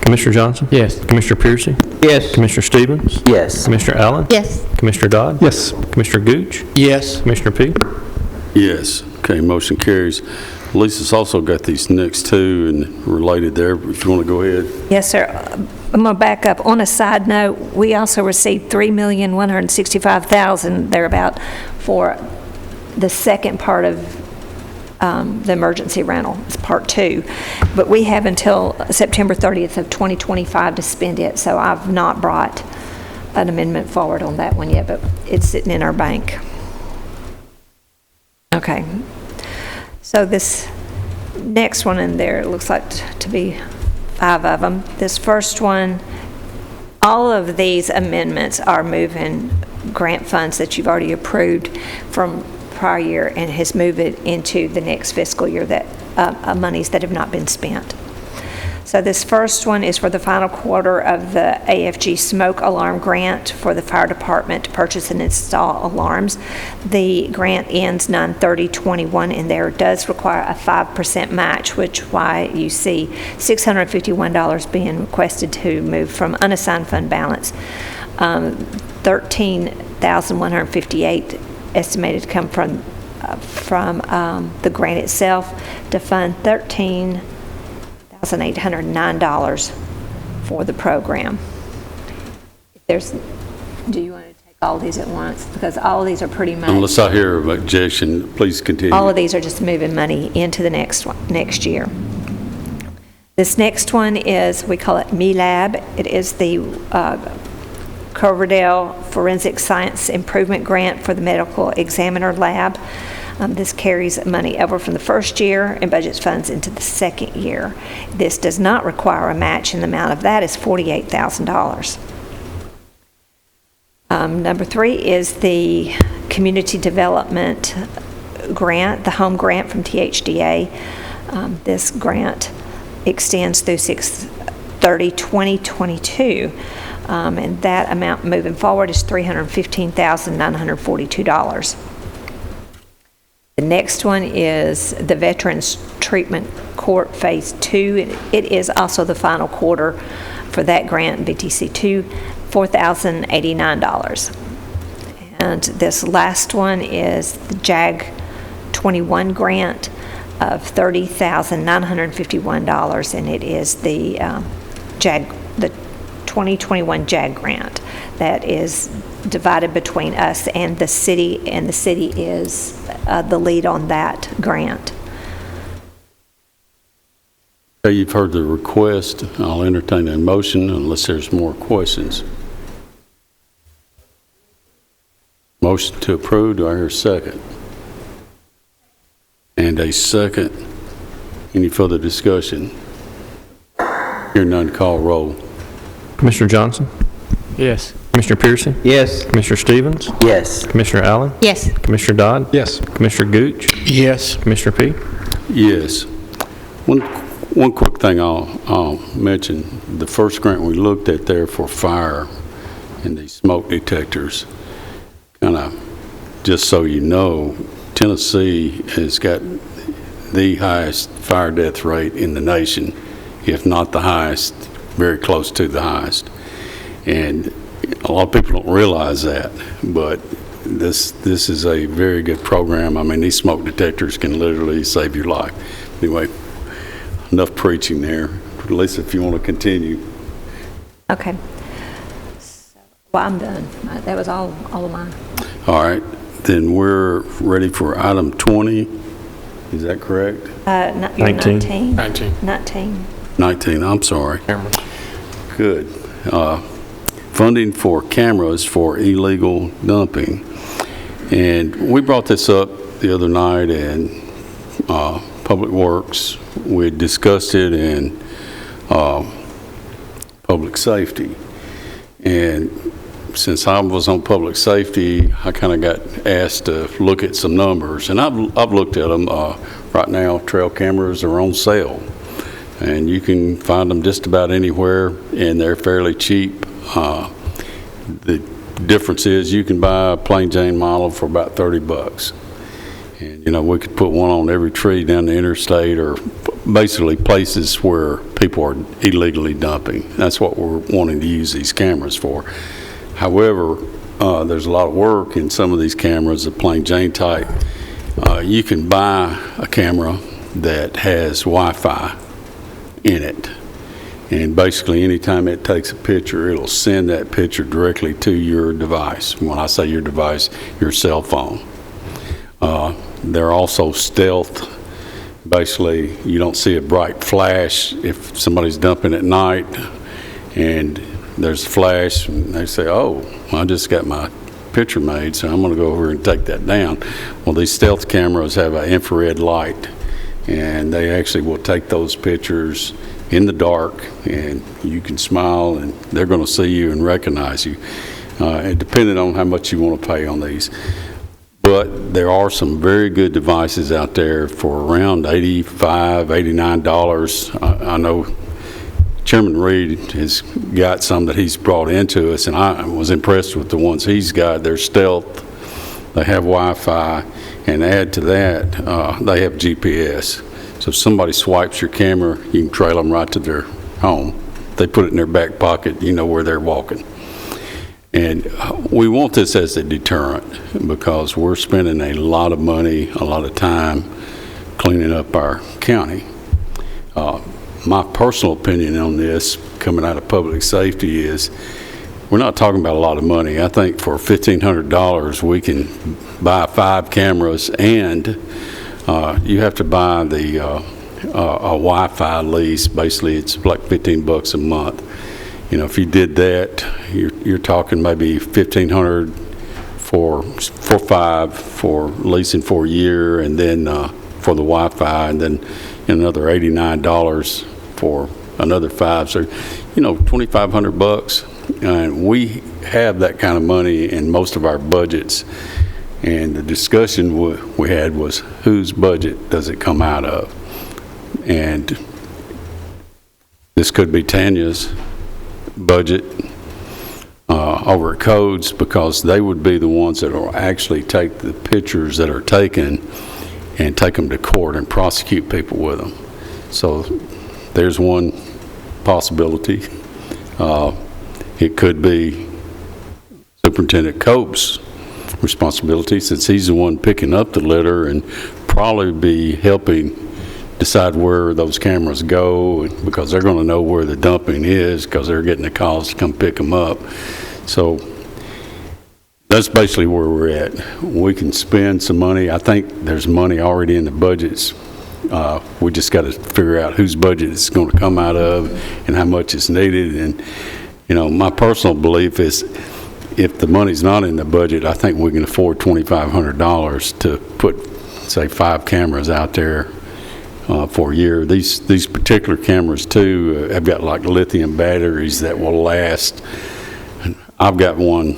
Commissioner Johnson? Yes. Commissioner Piercy? Yes. Commissioner Stevens? Yes. Commissioner Allen? Yes. Commissioner Dodd? Yes. Commissioner Gooch? Yes. Commissioner Peak? Yes. Okay, motion carries. Lisa's also got these next two and related there, if you want to go ahead. Yes, sir. I'm going to back up. On a side note, we also received $3,165,000 thereabout for the second part of the emergency rental. It's part 2. But we have until September 30th of 2025 to spend it, so I've not brought an amendment forward on that one yet, but it's sitting in our bank. Okay. So this next one in there, it looks like to be 5 of them. This first one, all of these amendments are moving grant funds that you've already approved from prior year and has moved it into the next fiscal year, that monies that have not been spent. So this first one is for the final quarter of the AFG smoke alarm grant for the fire department to purchase and install alarms. The grant ends 9/30/21, and there does require a 5% match, which why you see $651 being requested to move from unassigned fund balance. $13,158 estimated to come from the grant itself to fund $13,809 for the program. Do you want to take all these at once? Because all of these are pretty much. Unless I hear of objection, please continue. All of these are just moving money into the next year. This next one is, we call it MELAB. It is the Coverdale Forensic Science Improvement Grant for the Medical Examiner Lab. This carries money over from the first year and budgets funds into the second year. This does not require a match, and the amount of that is $48,000. Number 3 is the Community Development Grant, the home grant from THDA. This grant extends through 6/30/2022. And that amount moving forward is $315,942. The next one is the Veterans Treatment Court Phase 2. It is also the final quarter for that grant, VTC 2, $4,089. And this last one is the JAG 21 grant of $30,951, and it is the the 2021 JAG grant that is divided between us and the city is the lead on that grant. Okay, you've heard the request. I'll entertain a motion unless there's more questions. Motion to approve. Do I hear a second? And a second. Any further discussion? Hear none, call roll. Commissioner Johnson? Yes. Commissioner Pearson? Yes. Commissioner Stevens? Yes. Commissioner Allen? Yes. Commissioner Dodd? Yes. Commissioner Gooch? Yes. Commissioner P? Yes. One quick thing I'll mention, the first grant we looked at there for fire and these smoke detectors, kind of, just so you know, Tennessee has got the highest fire death rate in the nation, if not the highest, very close to the highest. And a lot of people don't realize that, but this is a very good program. I mean, these smoke detectors can literally save your life. Anyway, enough preaching there. Lisa, if you want to continue. Okay. Well, I'm done. That was all of mine. All right, then we're ready for item 20. Is that correct? You're 19. 19, I'm sorry. Good. Funding for cameras for illegal dumping. And we brought this up the other night in Public Works. We discussed it in Public Safety. And since I was on Public Safety, I kind of got asked to look at some numbers. And I've looked at them. Right now, trail cameras are on sale. And you can find them just about anywhere, and they're fairly cheap. The difference is you can buy a plain Jane model for about $30. And, you know, we could put one on every tree down the interstate, or basically places where people are illegally dumping. That's what we're wanting to use these cameras for. However, there's a lot of work in some of these cameras, the plain Jane type. You can buy a camera that has Wi-Fi in it. And basically, anytime it takes a picture, it'll send that picture directly to your device. When I say your device, your cell phone. They're also stealth. Basically, you don't see a bright flash if somebody's dumping at night and there's a flash and they say, oh, I just got my picture made, so I'm going to go over and take that down. Well, these stealth cameras have an infrared light, and they actually will take those pictures in the dark, and you can smile and they're going to see you and recognize you, and depending on how much you want to pay on these. But there are some very good devices out there for around $85, $89. I know Chairman Reed has got some that he's brought into us, and I was impressed with the ones he's got. They're stealth, they have Wi-Fi, and add to that, they have GPS. So if somebody swipes your camera, you can trail them right to their home. They put it in their back pocket, you know where they're walking. And we want this as a deterrent because we're spending a lot of money, a lot of time cleaning up our county. My personal opinion on this, coming out of public safety, is we're not talking about a lot of money. I think for $1,500, we can buy 5 cameras, and you have to buy the a Wi-Fi lease. Basically, it's like $15 a month. You know, if you did that, you're talking maybe $1,500 for 5 for leasing for a year, and then for the Wi-Fi, and then another $89 for another 5. So, you know, $2,500, and we have that kind of money in most of our budgets. And the discussion we had was, whose budget does it come out of? And this could be Tanya's budget over at Codes, because they would be the ones that will actually take the pictures that are taken and take them to court and prosecute people with them. So there's one possibility. It could be Superintendent Cope's responsibility, since he's the one picking up the litter, and probably be helping decide where those cameras go, because they're going to know where the dumping is, because they're getting the calls to come pick them up. So that's basically where we're at. We can spend some money. I think there's money already in the budgets. We just got to figure out whose budget it's going to come out of and how much is needed. And, you know, my personal belief is, if the money's not in the budget, I think we can afford $2,500 to put, say, 5 cameras out there for a year. These particular cameras, too, have got like lithium batteries that will last. I've got one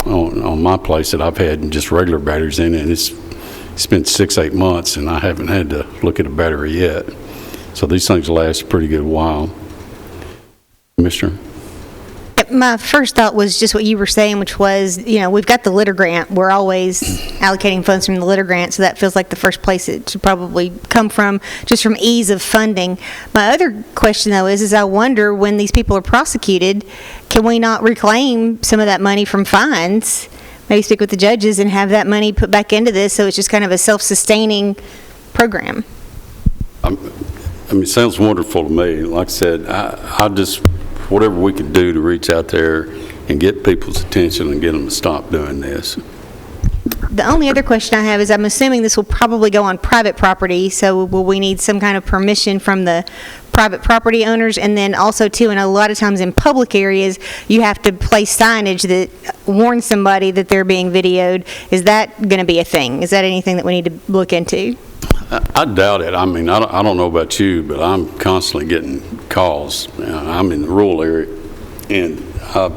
on my place that I've had just regular batteries in it, and it's been 6-8 months, and I haven't had to look at a battery yet. So these things last a pretty good while. Commissioner? My first thought was just what you were saying, which was, we've got the litter grant. We're always allocating funds from the litter grant, so that feels like the first place it should probably come from, just from ease of funding. My other question, though, is I wonder when these people are prosecuted, can we not reclaim some of that money from fines? Maybe speak with the judges and have that money put back into this so it's just kind of a self-sustaining program. It sounds wonderful to me. Like I said, I just, whatever we can do to reach out there and get people's attention and get them to stop doing this. The only other question I have is I'm assuming this will probably go on private property, so will we need some kind of permission from the private property owners? And then also, too, and a lot of times in public areas, you have to place signage that warns somebody that they're being videoed. Is that going to be a thing? Is that anything that we need to look into? I doubt it. I mean, I don't know about you, but I'm constantly getting calls. I'm in the rural area, and I've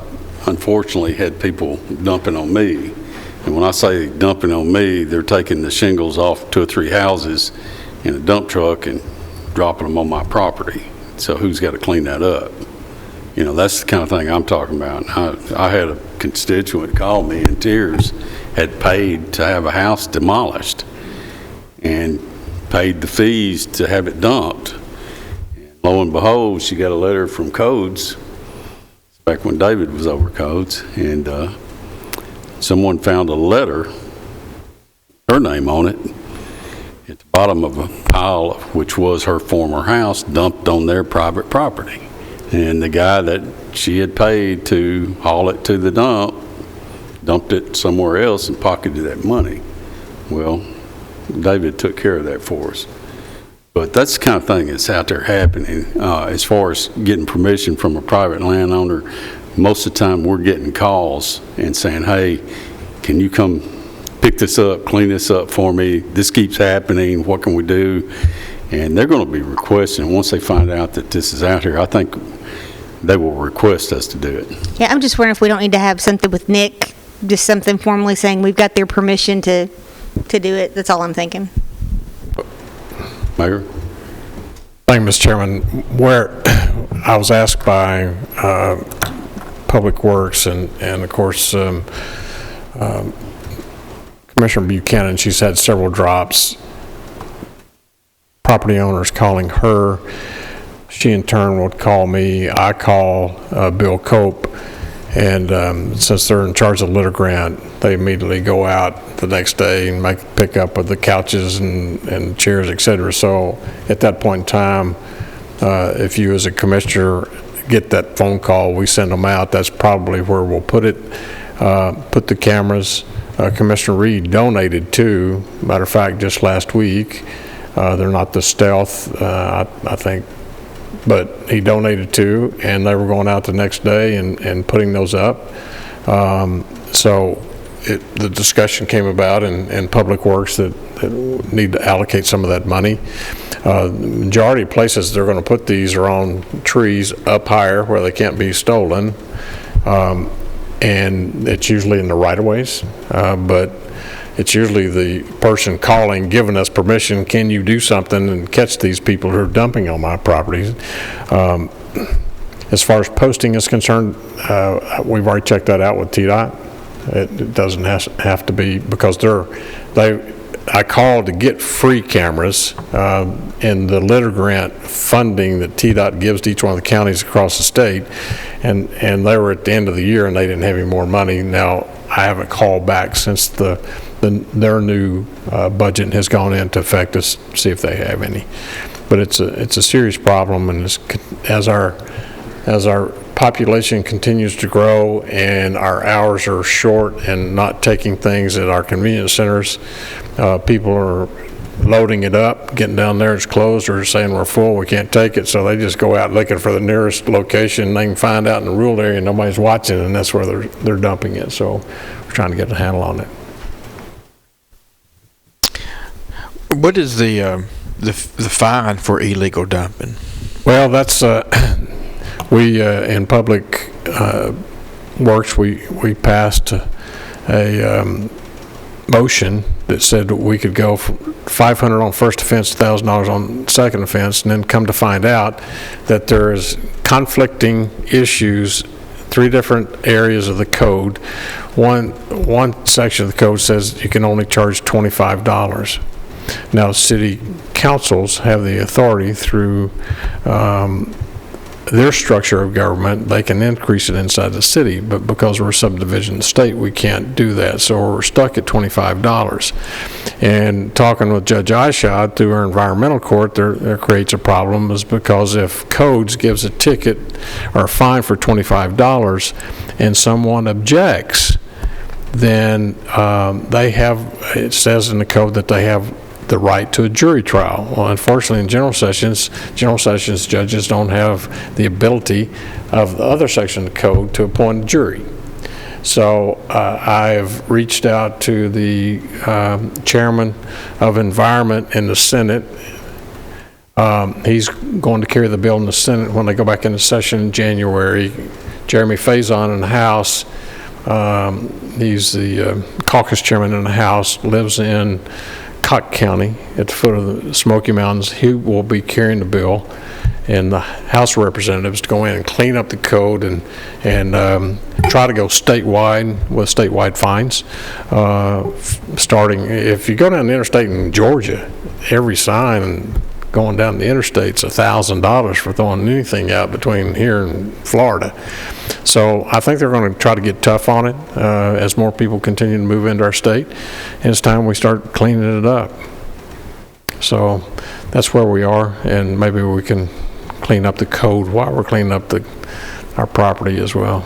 unfortunately had people dumping on me. And when I say dumping on me, they're taking the shingles off 2 or 3 houses in a dump truck and dropping them on my property. So who's got to clean that up? That's the kind of thing I'm talking about. I had a constituent call me in tears, had paid to have a house demolished and paid the fees to have it dumped. And lo and behold, she got a letter from Codes, back when David was over Codes, and someone found a letter, her name on it, at the bottom of a pile, which was her former house, dumped on their private property. And the guy that she had paid to haul it to the dump, dumped it somewhere else and pocketed that money. Well, David took care of that for us. But that's the kind of thing that's out there happening. As far as getting permission from a private landowner, most of the time we're getting calls and saying, hey, can you come pick this up, clean this up for me? This keeps happening. What can we do? And they're going to be requesting, once they find out that this is out here, I think they will request us to do it. Yeah, I'm just wondering if we don't need to have something with Nick, just something formally saying we've got their permission to do it. That's all I'm thinking. Mayor? Thank you, Mr. Chairman. Where I was asked by Public Works and of course Commissioner Buchanan, she's had several drops. Property owners calling her. She in turn would call me. I call Bill Cope. And since they're in charge of the litter grant, they immediately go out the next day and make pick up of the couches and chairs, et cetera. So at that point in time, if you as a commissioner get that phone call, we send them out. That's probably where we'll put it. Put the cameras. Commissioner Reed donated 2. Matter of fact, just last week. They're not the Stealth, I think. But he donated 2, and they were going out the next day and putting those up. So the discussion came about in Public Works that need to allocate some of that money. The majority of places they're going to put these are on trees up higher where they can't be stolen. And it's usually in the right-of-ways. But it's usually the person calling, giving us permission, can you do something and catch these people who are dumping on my properties? As far as posting is concerned, we've already checked that out with TDOT. It doesn't have to be, because I called to get free cameras in the litter grant funding that TDOT gives to each one of the counties across the state, and they were at the end of the year and they didn't have any more money. Now, I haven't called back since their new budget has gone into effect to see if they have any. But it's a serious problem, and as our population continues to grow and our hours are short and not taking things at our convenience centers, people are loading it up, getting down there, it's closed, or saying we're full, we can't take it, so they just go out looking for the nearest location they can find out in the rural area, nobody's watching, and that's where they're dumping it. So we're trying to get a handle on it. What is the fine for illegal dumping? Well, that's we in public works, we passed a motion that said we could go from $500 on first offense, $1,000 on second offense, and then come to find out that there is conflicting issues, 3 different areas of the code. One section of the code says you can only charge $25. Now, city councils have the authority through their structure of government. They can increase it inside the city, but because we're a subdivision of the state, we can't do that. So we're stuck at $25. And talking with Judge Eyeshot through our environmental court, there creates a problem, is because if codes gives a ticket or a fine for $25 and someone objects, then they have, it says in the code that they have the right to a jury trial. Well, unfortunately, in General Sessions judges don't have the ability of the other section of the code to appoint a jury. So I've reached out to the chairman of Environment in the Senate. He's going to carry the bill in the Senate when they go back into session in January. Jeremy Faison in the House, he's the caucus chairman in the House, lives in Cocke County at the foot of the Smoky Mountains. He will be carrying the bill, and the House of Representatives to go in and clean up the code and try to go statewide with statewide fines. Starting, if you go down the interstate in Georgia, every sign going down the interstate's $1,000 for throwing anything out between here and Florida. So I think they're going to try to get tough on it as more people continue to move into our state. And it's time we start cleaning it up. So that's where we are, and maybe we can clean up the code while we're cleaning up our property as well.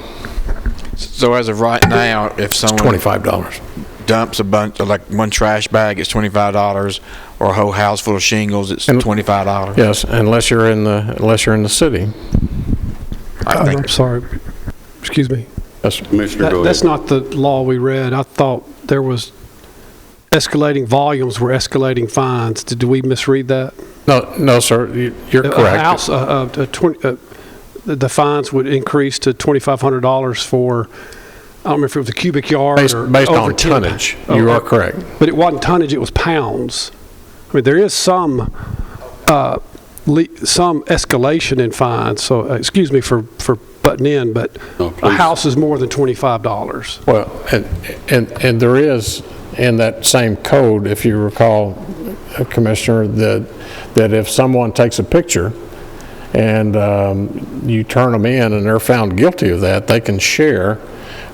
So as of right now, if someone it's $25. dumps a bunch, like one trash bag, it's $25, or a whole house full of shingles, it's $25. Yes, unless you're in the city. I'm sorry. Excuse me. Yes, Commissioner, go ahead. That's not the law we read. I thought there was escalating volumes were escalating fines. Did we misread that? No, sir. You're correct. The fines would increase to $2,500 for, I don't remember if it was a cubic yard based or on over 10. tonnage. You are correct. But it wasn't tonnage, it was pounds. I mean, there is some escalation in fines, so, excuse me for butting in, but a house is more than $25. Well, and there is in that same code, if you recall, Commissioner, that if someone takes a picture and you turn them in and they're found guilty of that, they can share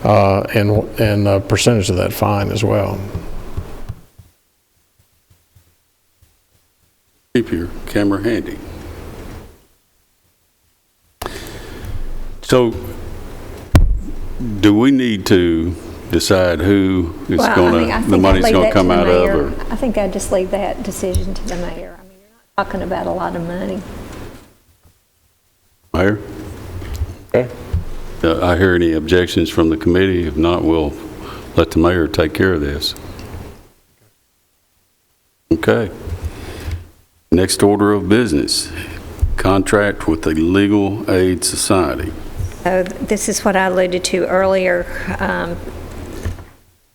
in a percentage of that fine as well. Keep your camera handy. So, do we need to decide who is the money's going to come out of? Or? I think I'd just leave that decision to the mayor. I mean, you're not talking about a lot of money. Mayor? Okay. I hear any objections from the committee? If not, we'll let the mayor take care of this. Okay. Next order of business, contract with the Legal Aid Society. So this is what I alluded to earlier.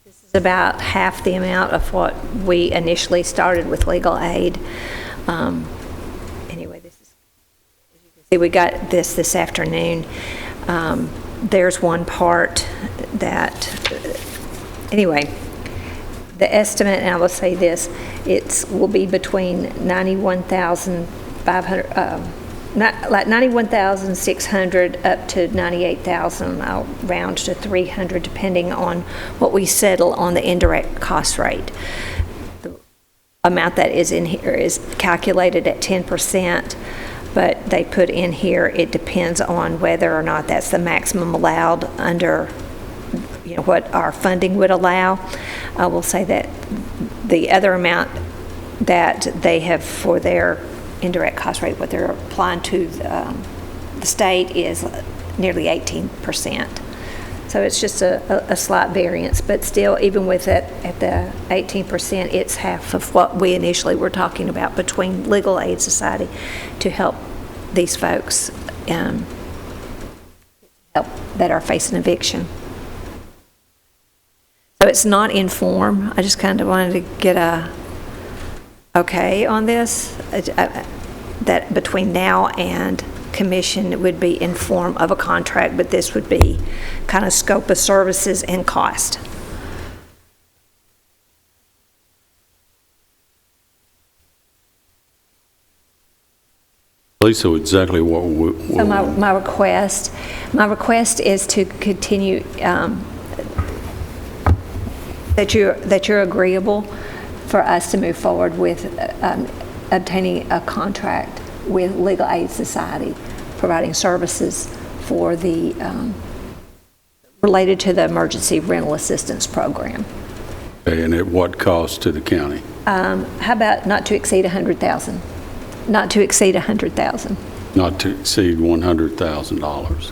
This is about half the amount of what we initially started with legal aid. Anyway, this is, as you can see, we got this afternoon. There's one part that, anyway, the estimate, and I will say this, will be between $91,600 up to $98,000. I'll round to $300 depending on what we settle on the indirect cost rate. The amount that is in here is calculated at 10%, but they put in here it depends on whether or not that's the maximum allowed under what our funding would allow. I will say that the other amount that they have for their indirect cost rate, what they're applying to the state, is nearly 18%. So it's just a slight variance, but still, even with it at the 18%, it's half of what we initially were talking about between Legal Aid Society to help these folks that are facing eviction. So it's not in form. I just kind of wanted to get a okay on this, that between now and commission it would be in form of a contract, but this would be kind of scope of services and cost. Lisa, exactly what So my request is to continue, that you're agreeable for us to move forward with obtaining a contract with Legal Aid Society, providing services for the, related to the Emergency Rental Assistance Program. Okay, and at what cost to the county? How about not to exceed $100,000? Not to exceed $100,000. Not to exceed $100,000.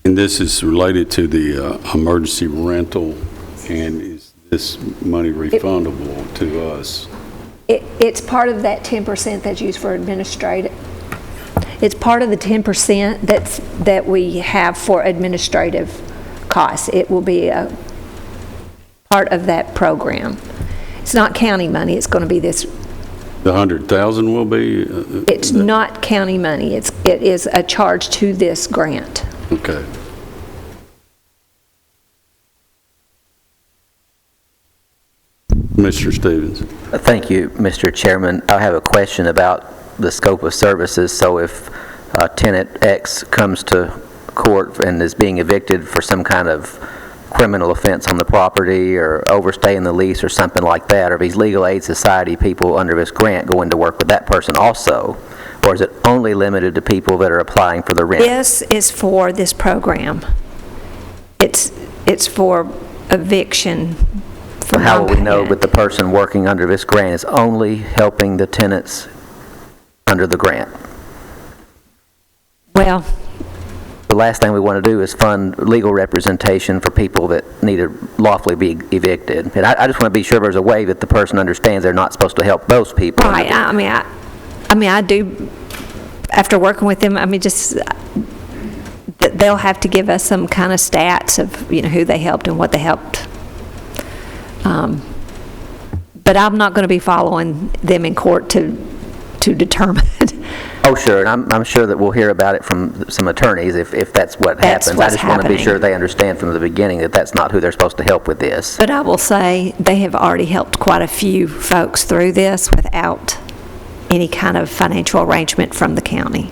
And this is related to the emergency rental, and is this money refundable to us? It's part of that 10% that's used for administrative. It's part of the 10% that we have for administrative costs. It will be a part of that program. It's not county money. It's going to be this. The 100,000 will be? It's not county money. It is a charge to this grant. Okay. Mr. Stevens. Thank you, Mr. Chairman. I have a question about the scope of services. So if tenant X comes to court and is being evicted for some kind of criminal offense on the property or overstaying the lease or something like that, or these Legal Aid Society people under this grant going to work with that person also? Or is it only limited to people that are applying for the rent? This is for this program. It's for eviction. So how will we know that the person working under this grant is only helping the tenants under the grant? Well, the last thing we want to do is fund legal representation for people that need to lawfully be evicted. And I just want to be sure there's a way that the person understands they're not supposed to help those people. Right. I mean, I do, after working with them, just they'll have to give us some kind of stats of, who they helped and what they helped. But I'm not going to be following them in court to determine. Oh, sure, and I'm sure that we'll hear about it from some attorneys if that's what happens. I just want to be sure they understand from the beginning that that's not who they're supposed to help with this. But I will say they have already helped quite a few folks through this without any kind of financial arrangement from the county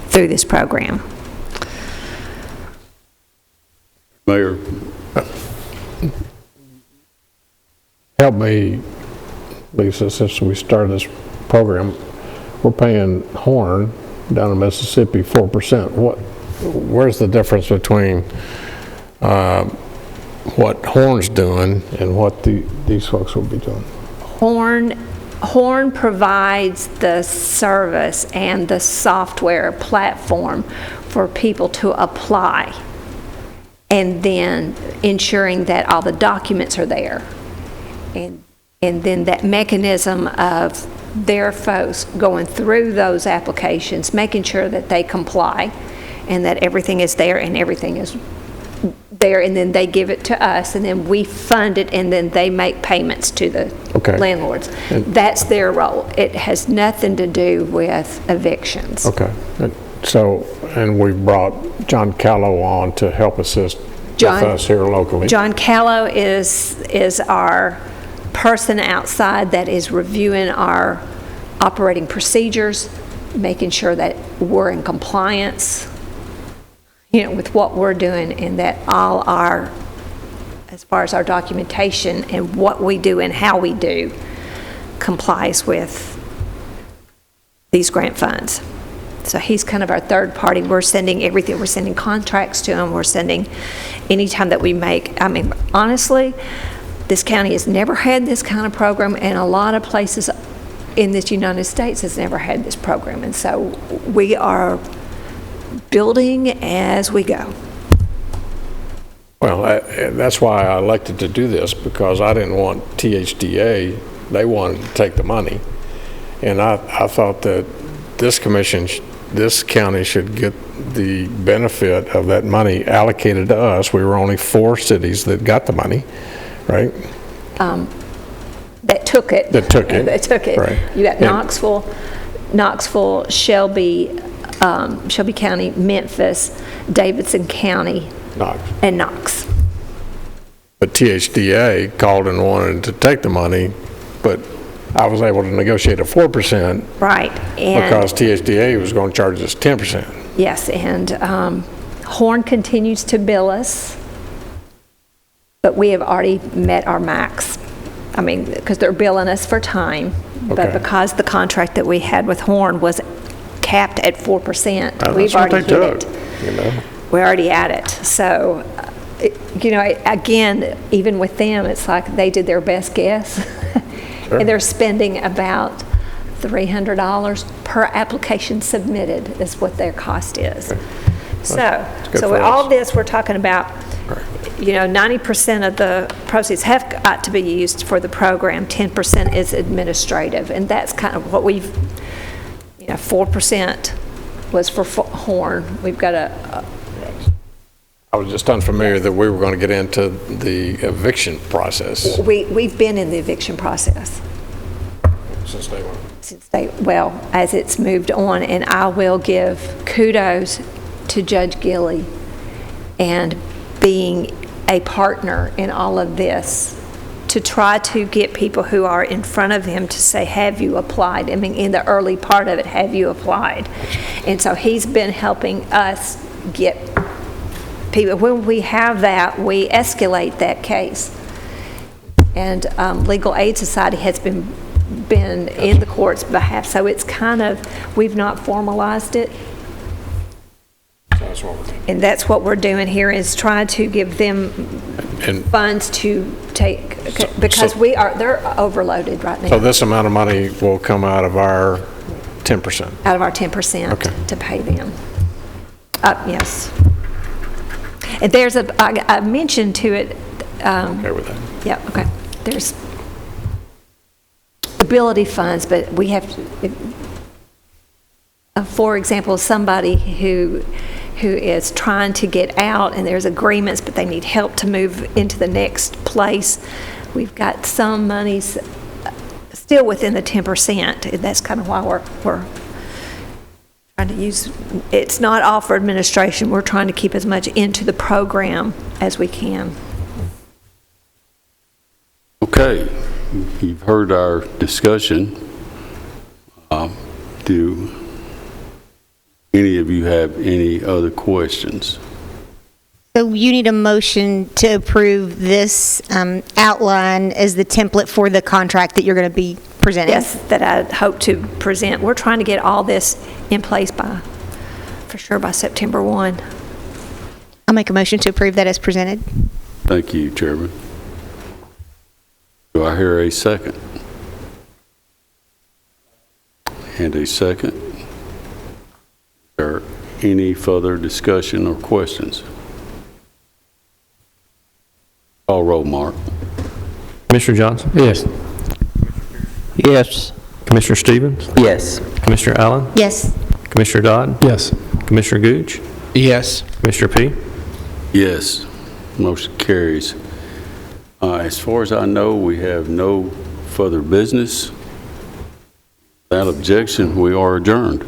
through this program. Mayor. Help me, Lisa, since we started this program, we're paying Horn down in Mississippi 4%. Where's the difference between what Horn's doing and what these folks will be doing? Horn provides the service and the software platform for people to apply, and then ensuring that all the documents are there. And then that mechanism of their folks going through those applications, making sure that they comply and that everything is there and everything is there, and then they give it to us, and then we fund it, and then they make payments to the landlords. That's their role. It has nothing to do with evictions. Okay. So, and we brought John Callow on to help assist with us here locally. John Callow is our person outside that is reviewing our operating procedures, making sure that we're in compliance, with what we're doing, and that all our, as far as our documentation and what we do and how we do, complies with these grant funds. So he's kind of our third party. We're sending everything. We're sending contracts to him. We're sending anytime that we make. Honestly, this county has never had this kind of program, and a lot of places in this United States has never had this program. And so we are building as we go. Well, that's why I elected to do this, because I didn't want THDA. They wanted to take the money. And I thought that this commission, this county should get the benefit of that money allocated to us. We were only 4 cities that got the money, right? That took it. That took it. That took it. Right. You got And- Knoxville, Shelby, Shelby County, Memphis, Davidson County, and Knox. But THDA called and wanted to take the money, but I was able to negotiate a 4%. Right. And Because THDA was going to charge us 10%. yes, and Horn continues to bill us, but we have already met our max. I mean, because they're billing us for time, but Okay. because the contract that we had with Horn was capped at 4%, we've That's what already they hit took, it. you know? We're already at it. So, you know, again, even with them, it's like they did their best guess. Sure. And they're spending about $300 per application submitted is what their cost is. So, That's good so for with us. all this, we're talking about, you know, 90% of the proceeds have got to be used for the program, 10% is administrative, and that's kind of what we've, you know, 4% was for Horn. We've got I was just unfamiliar that we were going to get into the eviction process we've been in the eviction process since day one. since well, as it's moved on, and I will give kudos to Judge Gilley and being a partner in all of this to try to get people who are in front of him to say, have you applied? I mean, in the early part of it, have you applied? And so he's been helping us get people. When we have that, we escalate that case. And Legal Aid Society has been in the court's behalf, so it's kind of, we've not formalized it. And that's what we're doing here, is trying to give them funds to take, because they're overloaded right now. So this amount of money will come out of our 10%? Out of our 10% Okay. to pay them. Yes. And there's I mentioned to it. Okay with that. Yeah, okay. There's ability funds, but we have to, for example, somebody who is trying to get out and there's agreements, but they need help to move into the next place. We've got some monies still within the 10%, and that's kind of why we're trying to use, it's not all for administration, we're trying to keep as much into the program as we can. Okay, you've heard our discussion. Do any of you have any other questions? So you need a motion to approve this outline as the template for the contract that you're going to be presenting? Yes, that I hope to present. We're trying to get all this in place for sure by September 1. I'll make a motion to approve that as presented. Thank you, Chairman. Do I hear a second? And a second. Is there any further discussion or questions? Call roll, Mark. Commissioner Johnson? Yes. Yes. Commissioner Stevens? Yes. Commissioner Allen? Yes. Commissioner Dodd? Yes. Commissioner Gooch? Yes. Commissioner P? Yes. Motion carries. As far as I know, we have no further business. Without objection, we are adjourned.